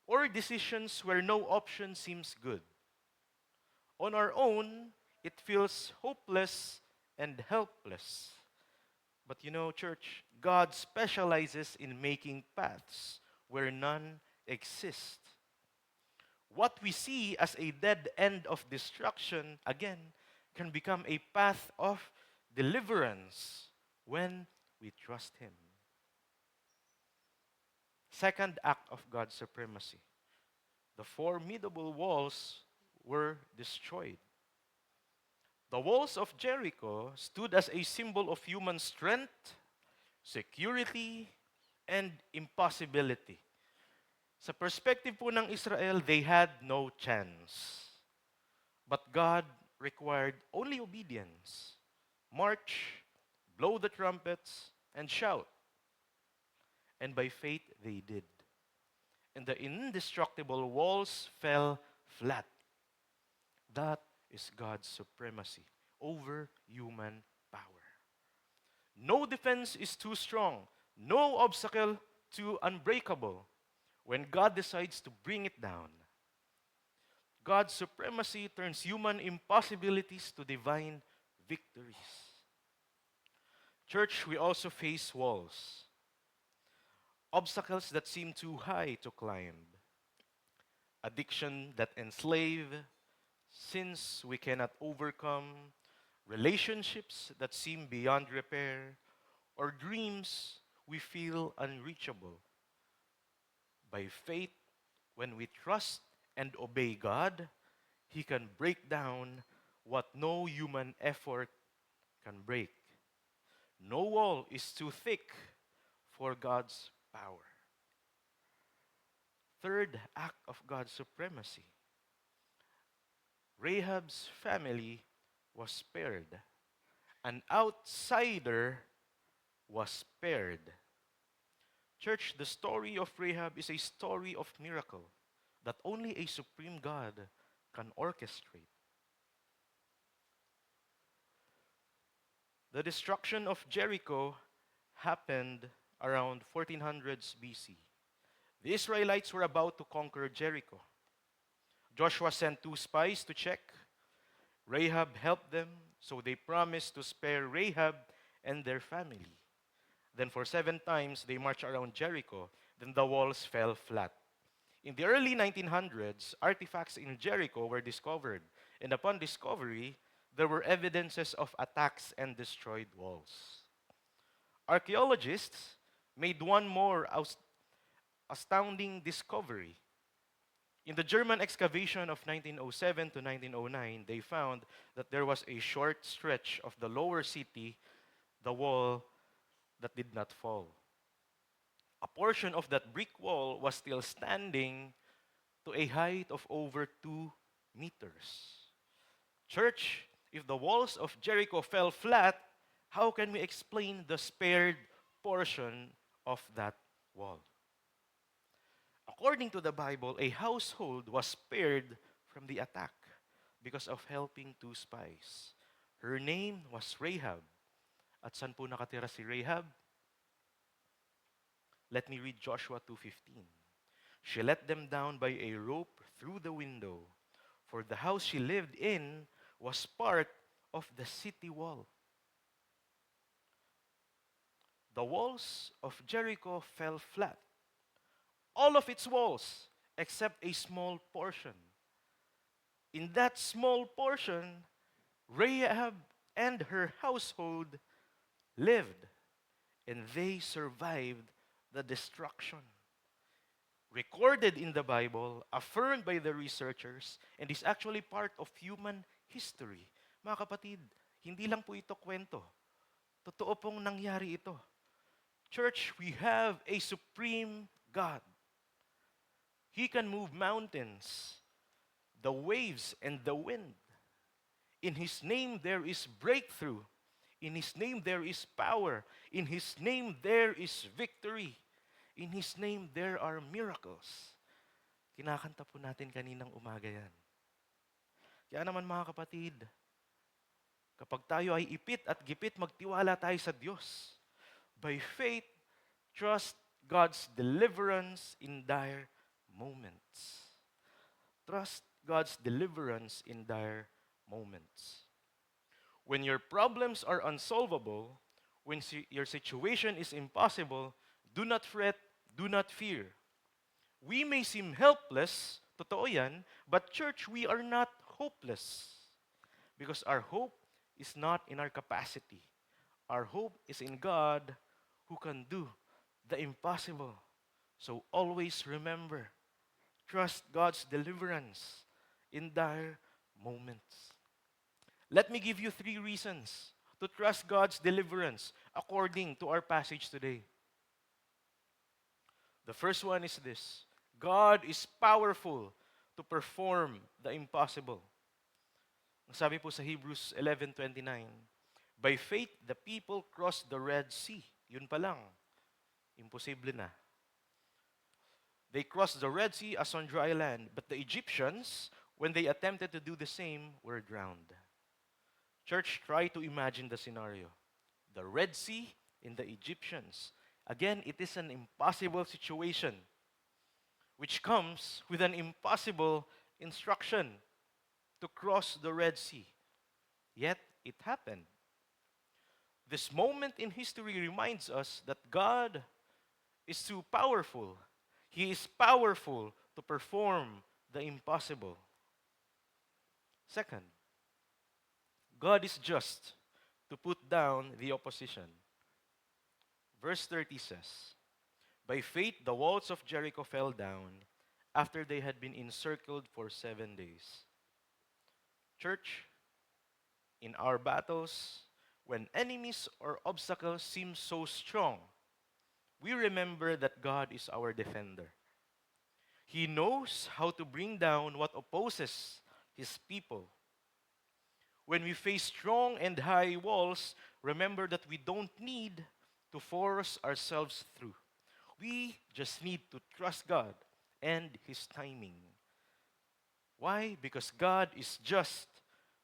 or decisions where no option seems good. On our own, it feels hopeless and helpless. But you know, church, God specializes in making paths where none exist. What we see as a dead end of destruction, again, can become a path of deliverance when we trust Him. Second act of God's supremacy. The formidable walls were destroyed. The walls of Jericho stood as a symbol of human strength, security, and impossibility. Sa perspective po ng Israel, they had no chance. But God required only obedience. March, blow the trumpets, and shout. And by faith they did. And the indestructible walls fell flat. That is God's supremacy over human power. No defense is too strong, no obstacle too unbreakable when God decides to bring it down. God's supremacy turns human impossibilities to divine victories. Church, we also face walls, obstacles that seem too high to climb, addiction that enslave, sins we cannot overcome, relationships that seem beyond repair, or dreams we feel unreachable. By faith, when we trust and obey God, He can break down what no human effort can break. No wall is too thick for God's power. Third act of God's supremacy. Rahab's family was spared. An outsider was spared. Church, the story of Rahab is a story of miracle that only a supreme God can orchestrate. The destruction of Jericho happened around 1400s BC. The Israelites were about to conquer Jericho. Joshua sent 2 spies to check. Rahab helped them, so they promised to spare Rahab and their family. Then for 7 times, they marched around Jericho. Then the walls fell flat. In the early 1900s, artifacts in Jericho were discovered. And upon discovery, there were evidences of attacks and destroyed walls. Archaeologists made one more astounding discovery. In the German excavation of 1907 to 1909, they found that there was a short stretch of the lower city, the wall that did not fall. A portion of that brick wall was still standing to a height of over 2 meters. Church, if the walls of Jericho fell flat, how can we explain the spared portion of that wall? According to the Bible, a household was spared from the attack because of helping 2 spies. Her name was Rahab. At saan po nakatira si Rahab? Let me read Joshua 2:15. She let them down by a rope through the window, for the house she lived in was part of the city wall. The walls of Jericho fell flat. All of its walls, except a small portion. In that small portion, Rahab and her household lived, and they survived the destruction. recorded in the Bible, affirmed by the researchers, and is actually part of human history. Mga kapatid, hindi lang po ito kwento. Totoo pong nangyari ito. Church, we have a supreme God. He can move mountains, the waves, and the wind. In His name there is breakthrough. In His name there is power. In His name there is victory. In His name there are miracles. Kinakanta po natin kaninang umaga yan. Kaya naman mga kapatid, kapag tayo ay ipit at gipit, magtiwala tayo sa Diyos. By faith, trust God's deliverance in dire moments. Trust God's deliverance in dire moments. When your problems are unsolvable, when your situation is impossible, do not fret, do not fear. We may seem helpless, totoo yan, but church, we are not hopeless. Because our hope is not in our capacity. Our hope is in God who can do the impossible. So always remember, trust God's deliverance in dire moments. Let me give you 3 reasons to trust God's deliverance according to our passage today. The first one is this: God is powerful to perform the impossible. Ang sabi po sa Hebrews 11:29, by faith the people crossed the Red Sea. Yun pa lang, imposible na. They crossed the Red Sea as on dry land, but the Egyptians, when they attempted to do the same, were drowned. Church, try to imagine the scenario. The Red Sea and the Egyptians. Again, it is an impossible situation, which comes with an impossible instruction to cross the Red Sea. Yet, it happened. This moment in history reminds us that God is too powerful. He is powerful to perform the impossible. Second, God is just to put down the opposition. Verse 30 says, by faith the walls of Jericho fell down after they had been encircled for 7 days. Church, in our battles, when enemies or obstacles seem so strong, we remember that God is our defender. He knows how to bring down what opposes His people. When we face strong and high walls, remember that we don't need to force ourselves through. We just need to trust God and His timing. Why? Because God is just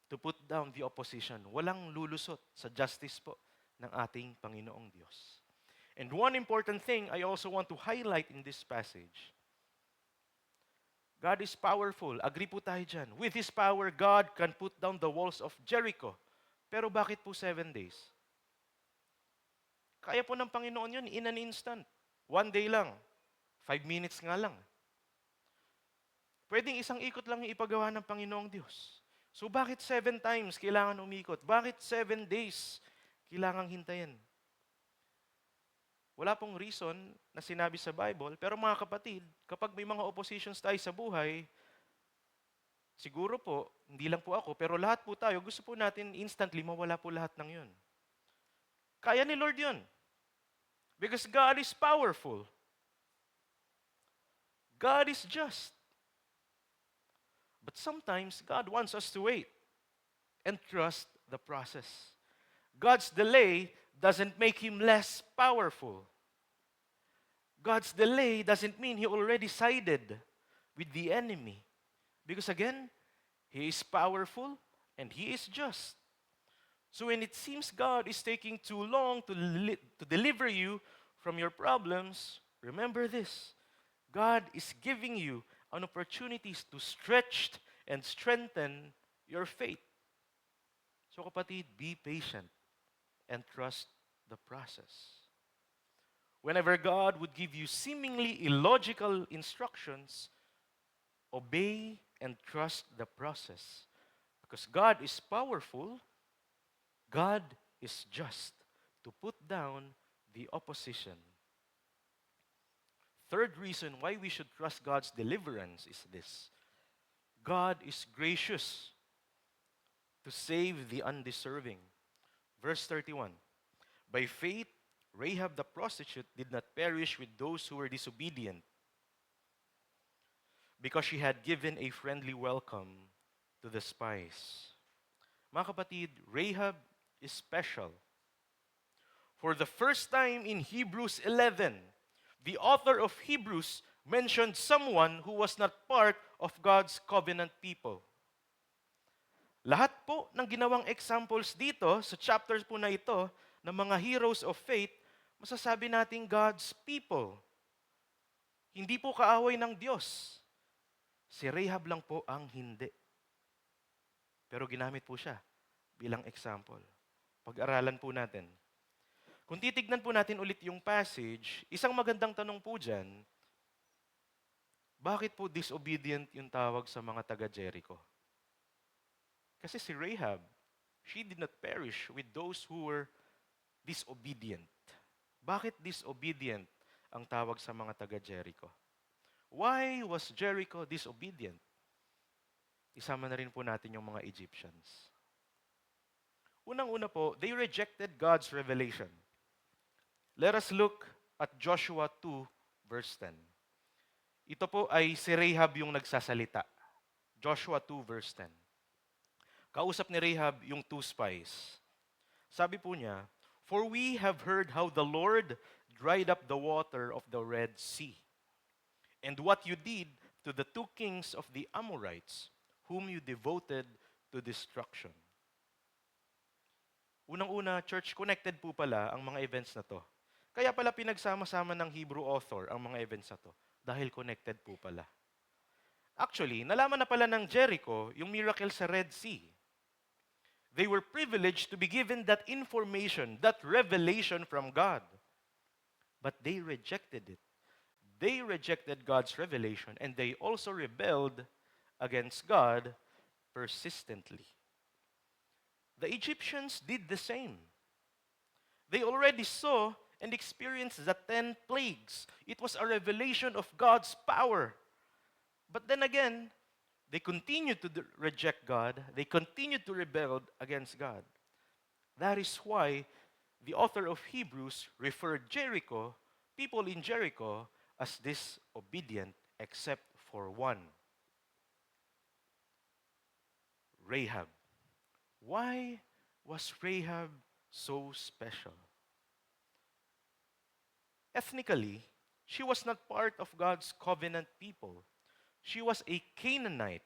to put down the opposition. Walang lulusot sa justice po ng ating Panginoong Diyos. And one important thing I also want to highlight in this passage, God is powerful. Agree po tayo dyan. With His power, God can put down the walls of Jericho. Pero bakit po 7 days? Kaya po ng Panginoon yun in an instant. 1 day lang. 5 minutes nga lang. Pwedeng isang ikot lang yung ipagawa ng Panginoong Diyos. So bakit 7 times kailangan umikot? Bakit 7 days kailangang hintayin? Wala pong reason na sinabi sa Bible, pero mga kapatid, kapag may mga oppositions tayo sa buhay, siguro po, hindi lang po ako, pero lahat po tayo, gusto po natin instantly mawala po lahat ng yun. Kaya ni Lord yun. Because God is powerful. God is just. But sometimes, God wants us to wait and trust the process. God's delay doesn't make Him less powerful. God's delay doesn't mean He already sided with the enemy. Because again, He is powerful and He is just. So when it seems God is taking too long to deliver you from your problems, remember this: God is giving you an opportunity to stretch and strengthen your faith. So kapatid, be patient and trust the process. Whenever God would give you seemingly illogical instructions, obey and trust the process. Because God is powerful, God is just to put down the opposition. third reason why we should trust God's deliverance is this: God is gracious to save the undeserving. Verse 31. By faith, Rahab the prostitute did not perish with those who were disobedient, because she had given a friendly welcome to the spies. Mga kapatid, Rahab is special. For the first time in Hebrews 11, the author of Hebrews mentioned someone who was not part of God's covenant people. Lahat po ng ginawang examples dito sa chapters po na ito ng mga heroes of faith, masasabi natin God's people. Hindi po kaaway ng Diyos. Si Rahab lang po ang hindi. Pero ginamit po siya bilang example. Pag-aralan po natin. Kung titignan po natin ulit yung passage, isang magandang tanong po dyan, bakit po disobedient yung tawag sa mga taga-Jericho? Kasi si Rahab, she did not perish with those who were disobedient. Bakit disobedient ang tawag sa mga taga-Jericho? Why was Jericho disobedient? Isama na rin po natin yung mga Egyptians. Unang-una po, they rejected God's revelation. Let us look at Joshua 2, verse 10. Ito po ay si Rahab yung nagsasalita. Joshua 2, verse 10. Kausap ni Rahab yung two spies. Sabi po niya, "For we have heard how the Lord dried up the water of the Red Sea, and what you did to the two kings of the Amorites, whom you devoted to destruction." Unang-una, church, connected po pala ang mga events na to. Kaya pala pinagsama-sama ng Hebrew author ang mga events na to. Dahil connected po pala. Actually, nalaman na pala ng Jericho yung miracle sa Red Sea. They were privileged to be given that information, that revelation from God. But they rejected it. They rejected God's revelation and they also rebelled against God persistently. The Egyptians did the same. They already saw and experienced the 10 plagues. It was a revelation of God's power. But then again, they continued to reject God. They continued to rebel against God. That is why the author of Hebrews referred Jericho, people in Jericho, as disobedient except for one. Rahab. Why was Rahab so special? Ethnically, she was not part of God's covenant people. She was a Canaanite.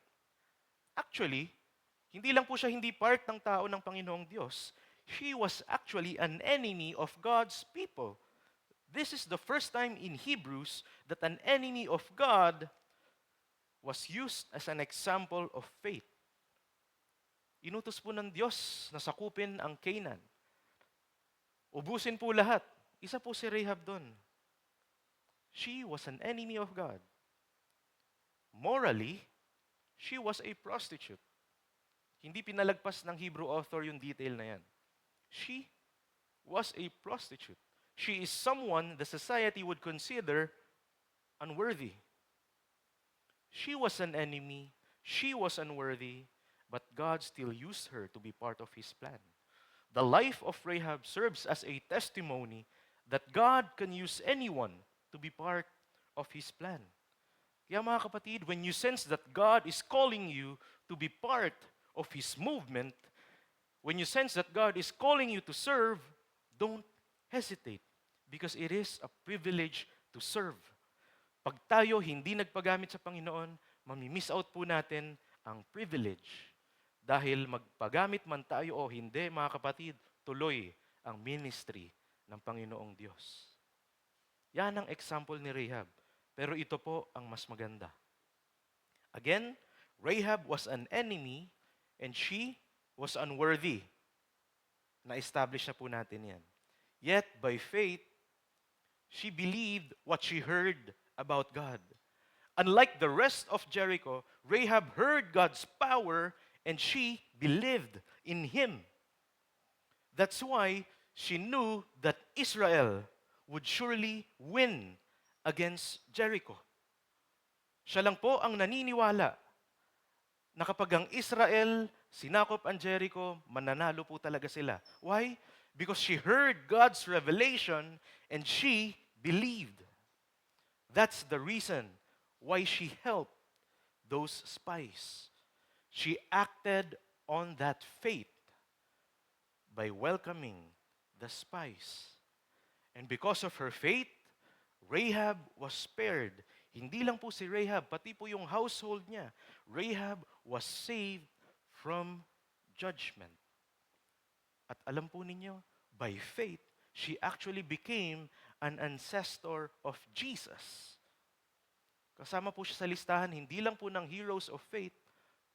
Actually, hindi lang po siya hindi part ng tao ng Panginoong Diyos. She was actually an enemy of God's people. This is the first time in Hebrews that an enemy of God was used as an example of faith. Inutos po ng Diyos na sakupin ang Canaan. Ubusin po lahat. Isa po si Rahab doon. She was an enemy of God. Morally, she was a prostitute. Hindi pinalagpas ng Hebrew author yung detail na yan. She was a prostitute. She is someone the society would consider unworthy. She was an enemy. She was unworthy. But God still used her to be part of His plan. The life of Rahab serves as a testimony that God can use anyone to be part of His plan. Kaya mga kapatid, when you sense that God is calling you to be part of His movement, when you sense that God is calling you to serve, don't hesitate because it is a privilege to serve. Pag tayo hindi nagpagamit sa Panginoon, mamimiss out po natin ang privilege. Dahil magpagamit man tayo o hindi, mga kapatid, tuloy ang ministry ng Panginoong Diyos. Yan ang example ni Rahab. Pero ito po ang mas maganda. Again, Rahab was an enemy and she was unworthy. Na-establish na po natin yan. Yet, by faith, she believed what she heard about God. Unlike the rest of Jericho, Rahab heard God's power and she believed in Him. That's why she knew that Israel would surely win against Jericho. Siya lang po ang naniniwala na kapag ang Israel sinakop ang Jericho, mananalo po talaga sila. Why? Because she heard God's revelation and she believed. That's the reason why she helped those spies. She acted on that faith by welcoming the spies. And because of her faith, Rahab was spared. Hindi lang po si Rahab, pati po yung household niya. Rahab was saved from judgment. At alam po ninyo, by faith, she actually became an ancestor of Jesus. Kasama po siya sa listahan, hindi lang po ng heroes of faith,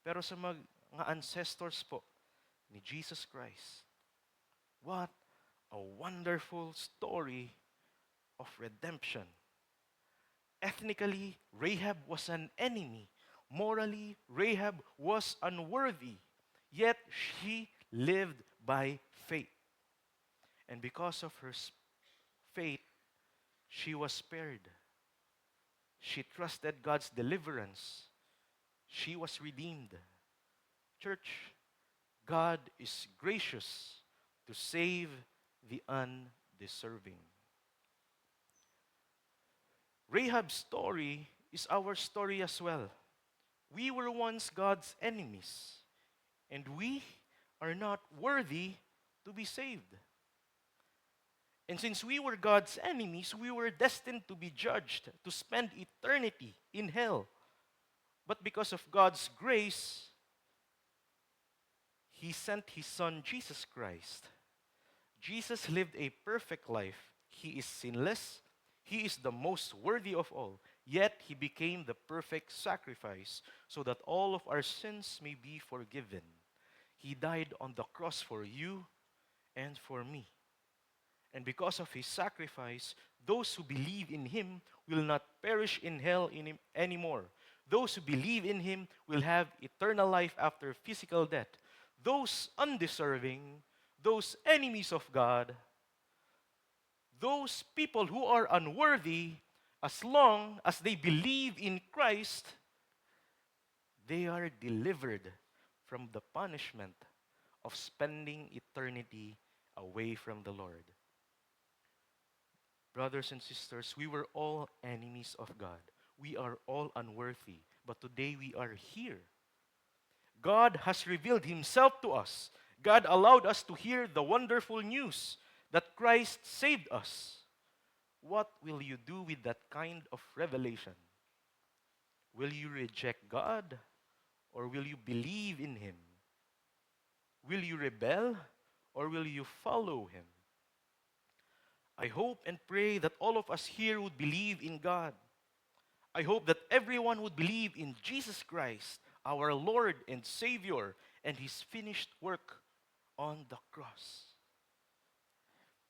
pero sa mga ancestors po ni Jesus Christ. What a wonderful story of redemption. Ethnically, Rahab was an enemy. Morally, Rahab was unworthy. Yet she lived by faith. And because of her faith, she was spared. She trusted God's deliverance. She was redeemed. Church, God is gracious to save the undeserving. Rahab's story is our story as well. We were once God's enemies, and we are not worthy to be saved. And since we were God's enemies, we were destined to be judged, to spend eternity in hell. But because of God's grace, He sent His Son, Jesus Christ. Jesus lived a perfect life. He is sinless. He is the most worthy of all. Yet He became the perfect sacrifice so that all of our sins may be forgiven. He died on the cross for you and for me. And because of His sacrifice, those who believe in Him will not perish in hell anymore. Those who believe in Him will have eternal life after physical death. Those undeserving, those enemies of God, those people who are unworthy, as long as they believe in Christ, they are delivered from the punishment of spending eternity away from the Lord. Brothers and sisters, we were all enemies of God. We are all unworthy, but today we are here. God has revealed Himself to us. God allowed us to hear the wonderful news that Christ saved us. What will you do with that kind of revelation? Will you reject God or will you believe in Him? Will you rebel or will you follow Him? I hope and pray that all of us here would believe in God. I hope that everyone would believe in Jesus Christ, our Lord and Savior, and His finished work on the cross.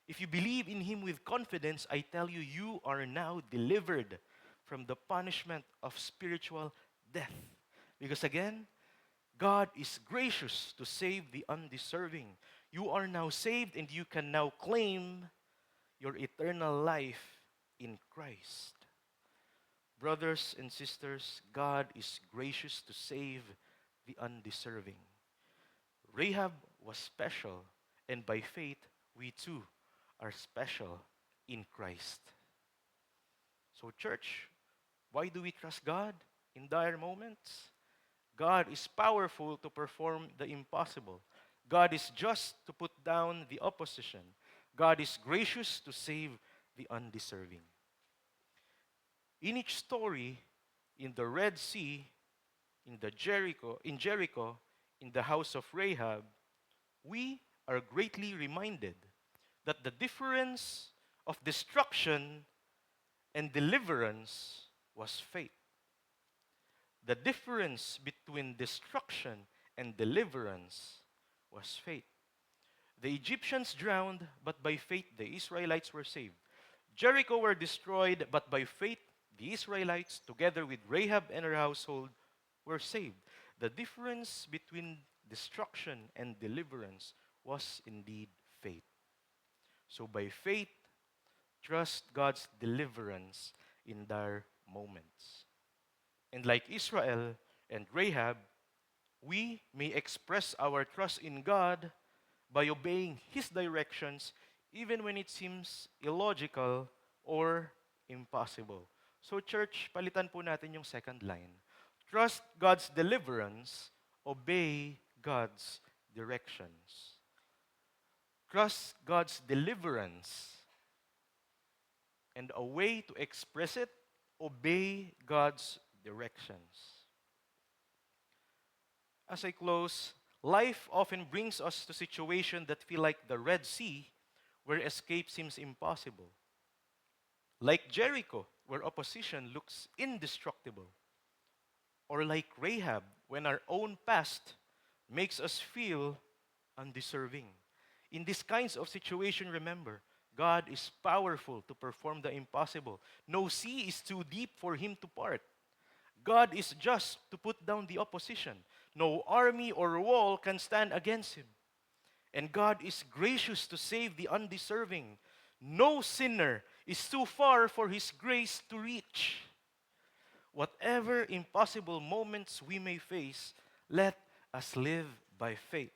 If you believe in Him with confidence, I tell you, you are now delivered from the punishment of spiritual death. Because again, God is gracious to save the undeserving. You are now saved and you can now claim your eternal life in Christ. Brothers and sisters, God is gracious to save the undeserving. Rahab was special, and by faith, we too are special in Christ. So, church, why do we trust God in dire moments? God is powerful to perform the impossible. God is just to put down the opposition. God is gracious to save the undeserving. In each story, in the Red Sea, in Jericho, in the house of Rahab, we are greatly reminded that the difference of destruction and deliverance was faith. The difference between destruction and deliverance was faith. The Egyptians drowned, but by faith the Israelites were saved. Jericho were destroyed, but by faith the Israelites, together with Rahab and her household, were saved. The difference between destruction and deliverance was indeed faith. So by faith, trust God's deliverance in dire moments. And like Israel and Rahab, we may express our trust in God by obeying His directions even when it seems illogical or impossible. So church, palitan po natin yung second line. Trust God's deliverance, obey God's directions. Trust God's deliverance, and a way to express it, obey God's directions. As I close, life often brings us to situations that feel like the Red Sea, where escape seems impossible. Like Jericho, where opposition looks indestructible. Or like Rahab, when our own past makes us feel undeserving. In these kinds of situation, remember, God is powerful to perform the impossible. No sea is too deep for Him to part. God is just to put down the opposition. No army or wall can stand against Him. And God is gracious to save the undeserving. No sinner is too far for His grace to reach. Whatever impossible moments we may face, let us live by faith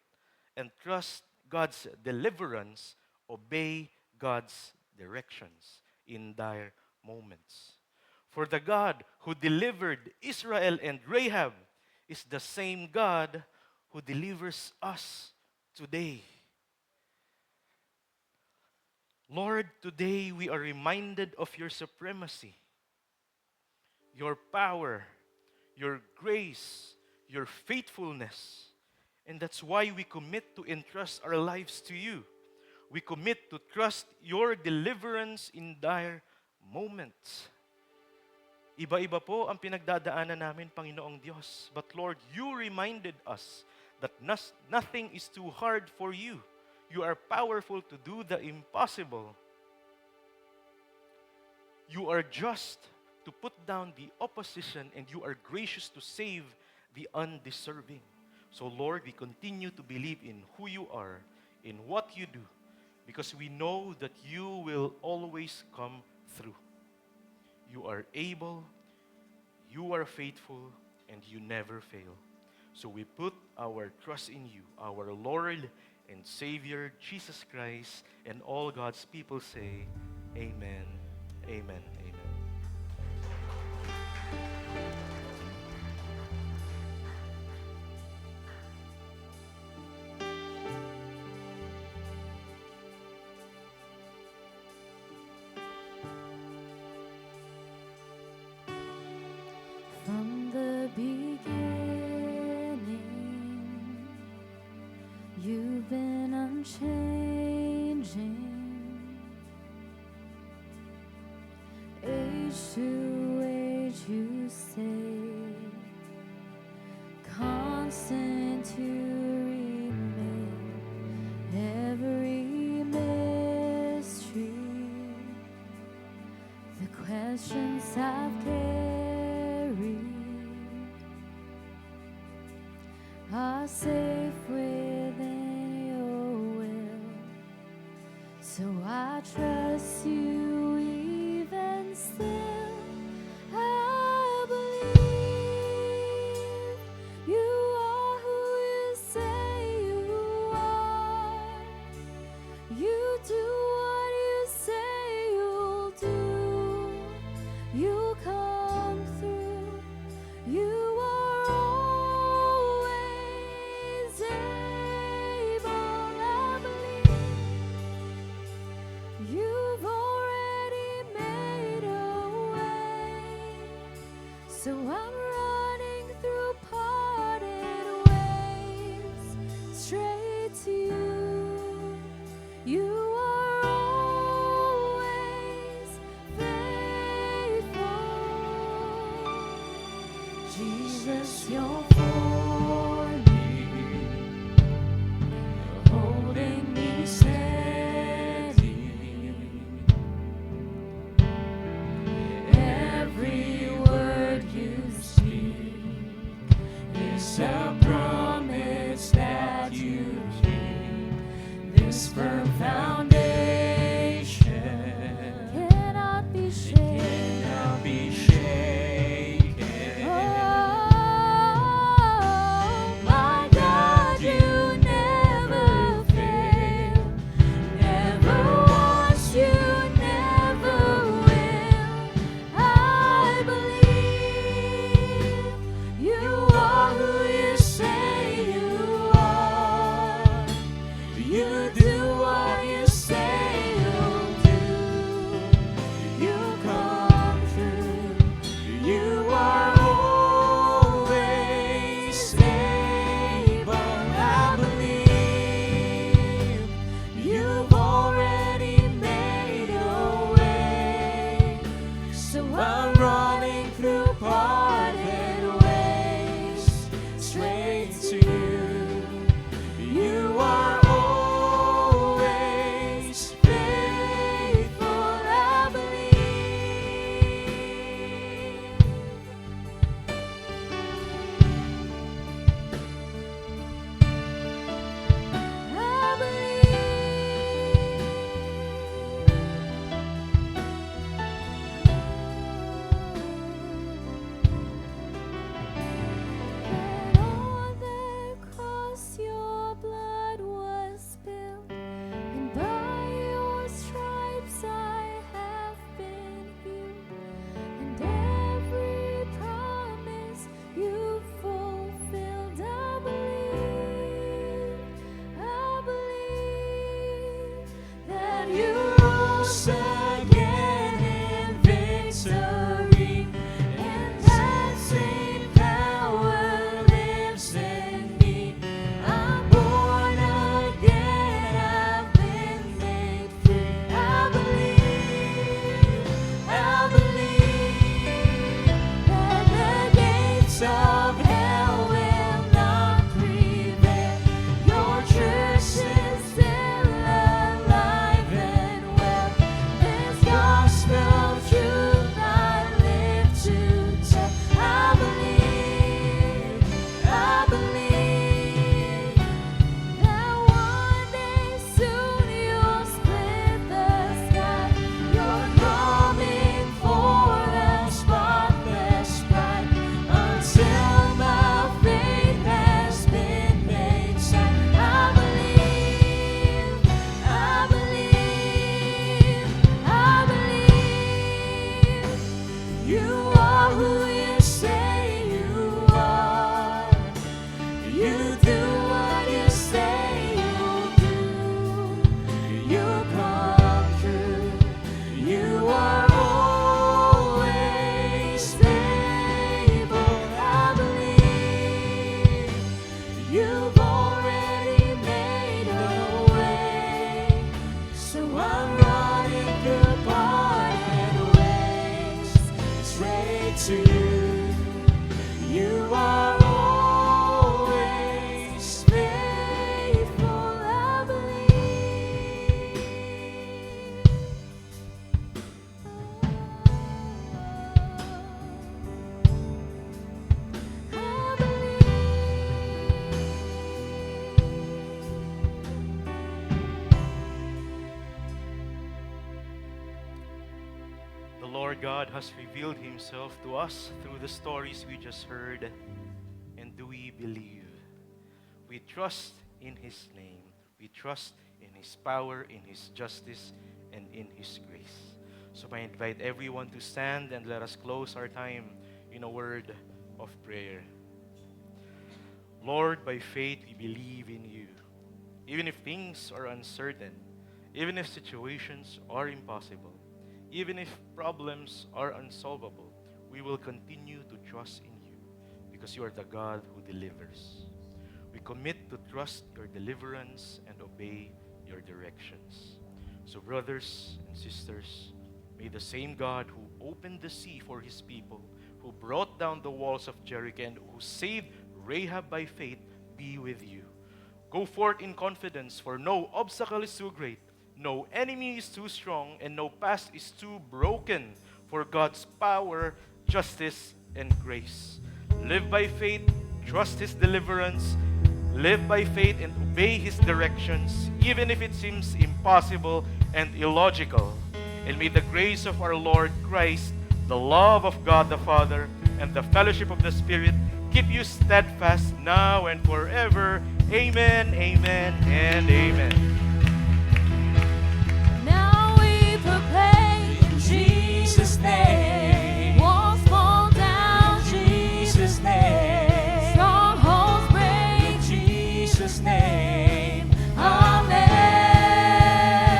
and trust God's deliverance, obey God's directions in dire moments. For the God who delivered Israel and Rahab is the same God who delivers us today. Lord, today we are reminded of your supremacy, your power, your grace, your faithfulness. And that's why we commit to entrust our lives to you. We commit to trust your deliverance in dire moments. Iba-iba po ang pinagdadaanan namin, Panginoong Diyos. But Lord, you reminded us that nothing is too hard for you. You are powerful to do the impossible. You are just to put down the opposition, and you are gracious to save the undeserving. So Lord, we continue to believe in who you are, in what you do, because we know that you will always come through. You are able, you are faithful, and you never fail. So we put our trust in you, our Lord and Savior, Jesus Christ, and all God's people say, Amen, Amen, Amen. From the beginning, you've been unchanging. Age to age you stay, constant to remain. Every mystery, the questions I've carried are safe within your will. So I trust you even still. I believe you are who you say you are. You do what you say you'll do. You come through. You are always able. I believe you've already made a way. So I'm running through parted ways, straight to you. You are always faithful. Jesus, you're for me, holding me steady. Every word you speak is a promise that you keep. This firm foundation cannot be shaken. Lord God has revealed Himself to us through the stories we just heard. And do we believe? We trust in His name. We trust in His power, in His justice, and in His grace. So I invite everyone to stand and let us close our time in a word of prayer. Lord, by faith we believe in You. Even if things are uncertain, even if situations are impossible, even if problems are unsolvable, we will continue to trust in You because You are the God who delivers. We commit to trust Your deliverance and obey Your directions. So brothers and sisters, may the same God who opened the sea for His people, who brought down the walls of Jericho, and who saved Rahab by faith, be with you. Go forth in confidence, for no obstacle is too great, no enemy is too strong, and no past is too broken for God's power, justice, and grace. Live by faith, trust His deliverance, live by faith and obey His directions, even if it seems impossible and illogical. And may the grace of our Lord Christ, the love of God the Father, and the fellowship of the Spirit keep you steadfast now and forever. Amen, amen, and amen. Now we proclaim In Jesus' name, walls fall down, Jesus' name, strongholds break. in Jesus' name,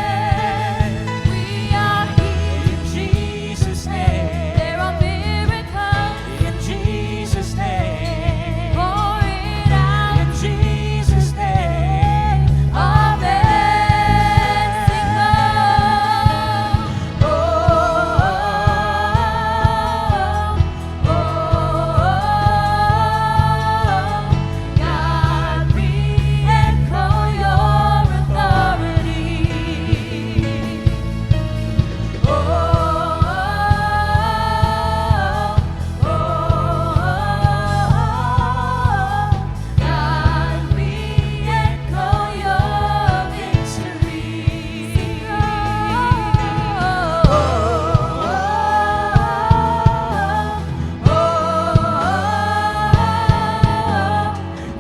Amen. We are in healed. Jesus' name, There are miracles. in Jesus' name, Pour it out. in Jesus' name, Amen. Sing low. God, we echo your authority. God, we echo your victory.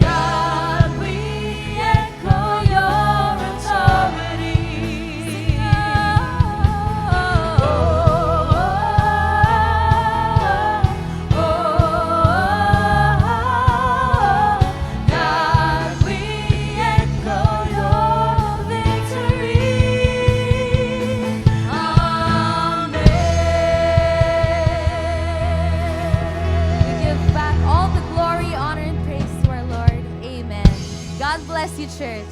God, we echo your authority. God, we echo your victory. Amen. We give back all the glory, honor, and praise to our Lord. Amen. God bless you, church.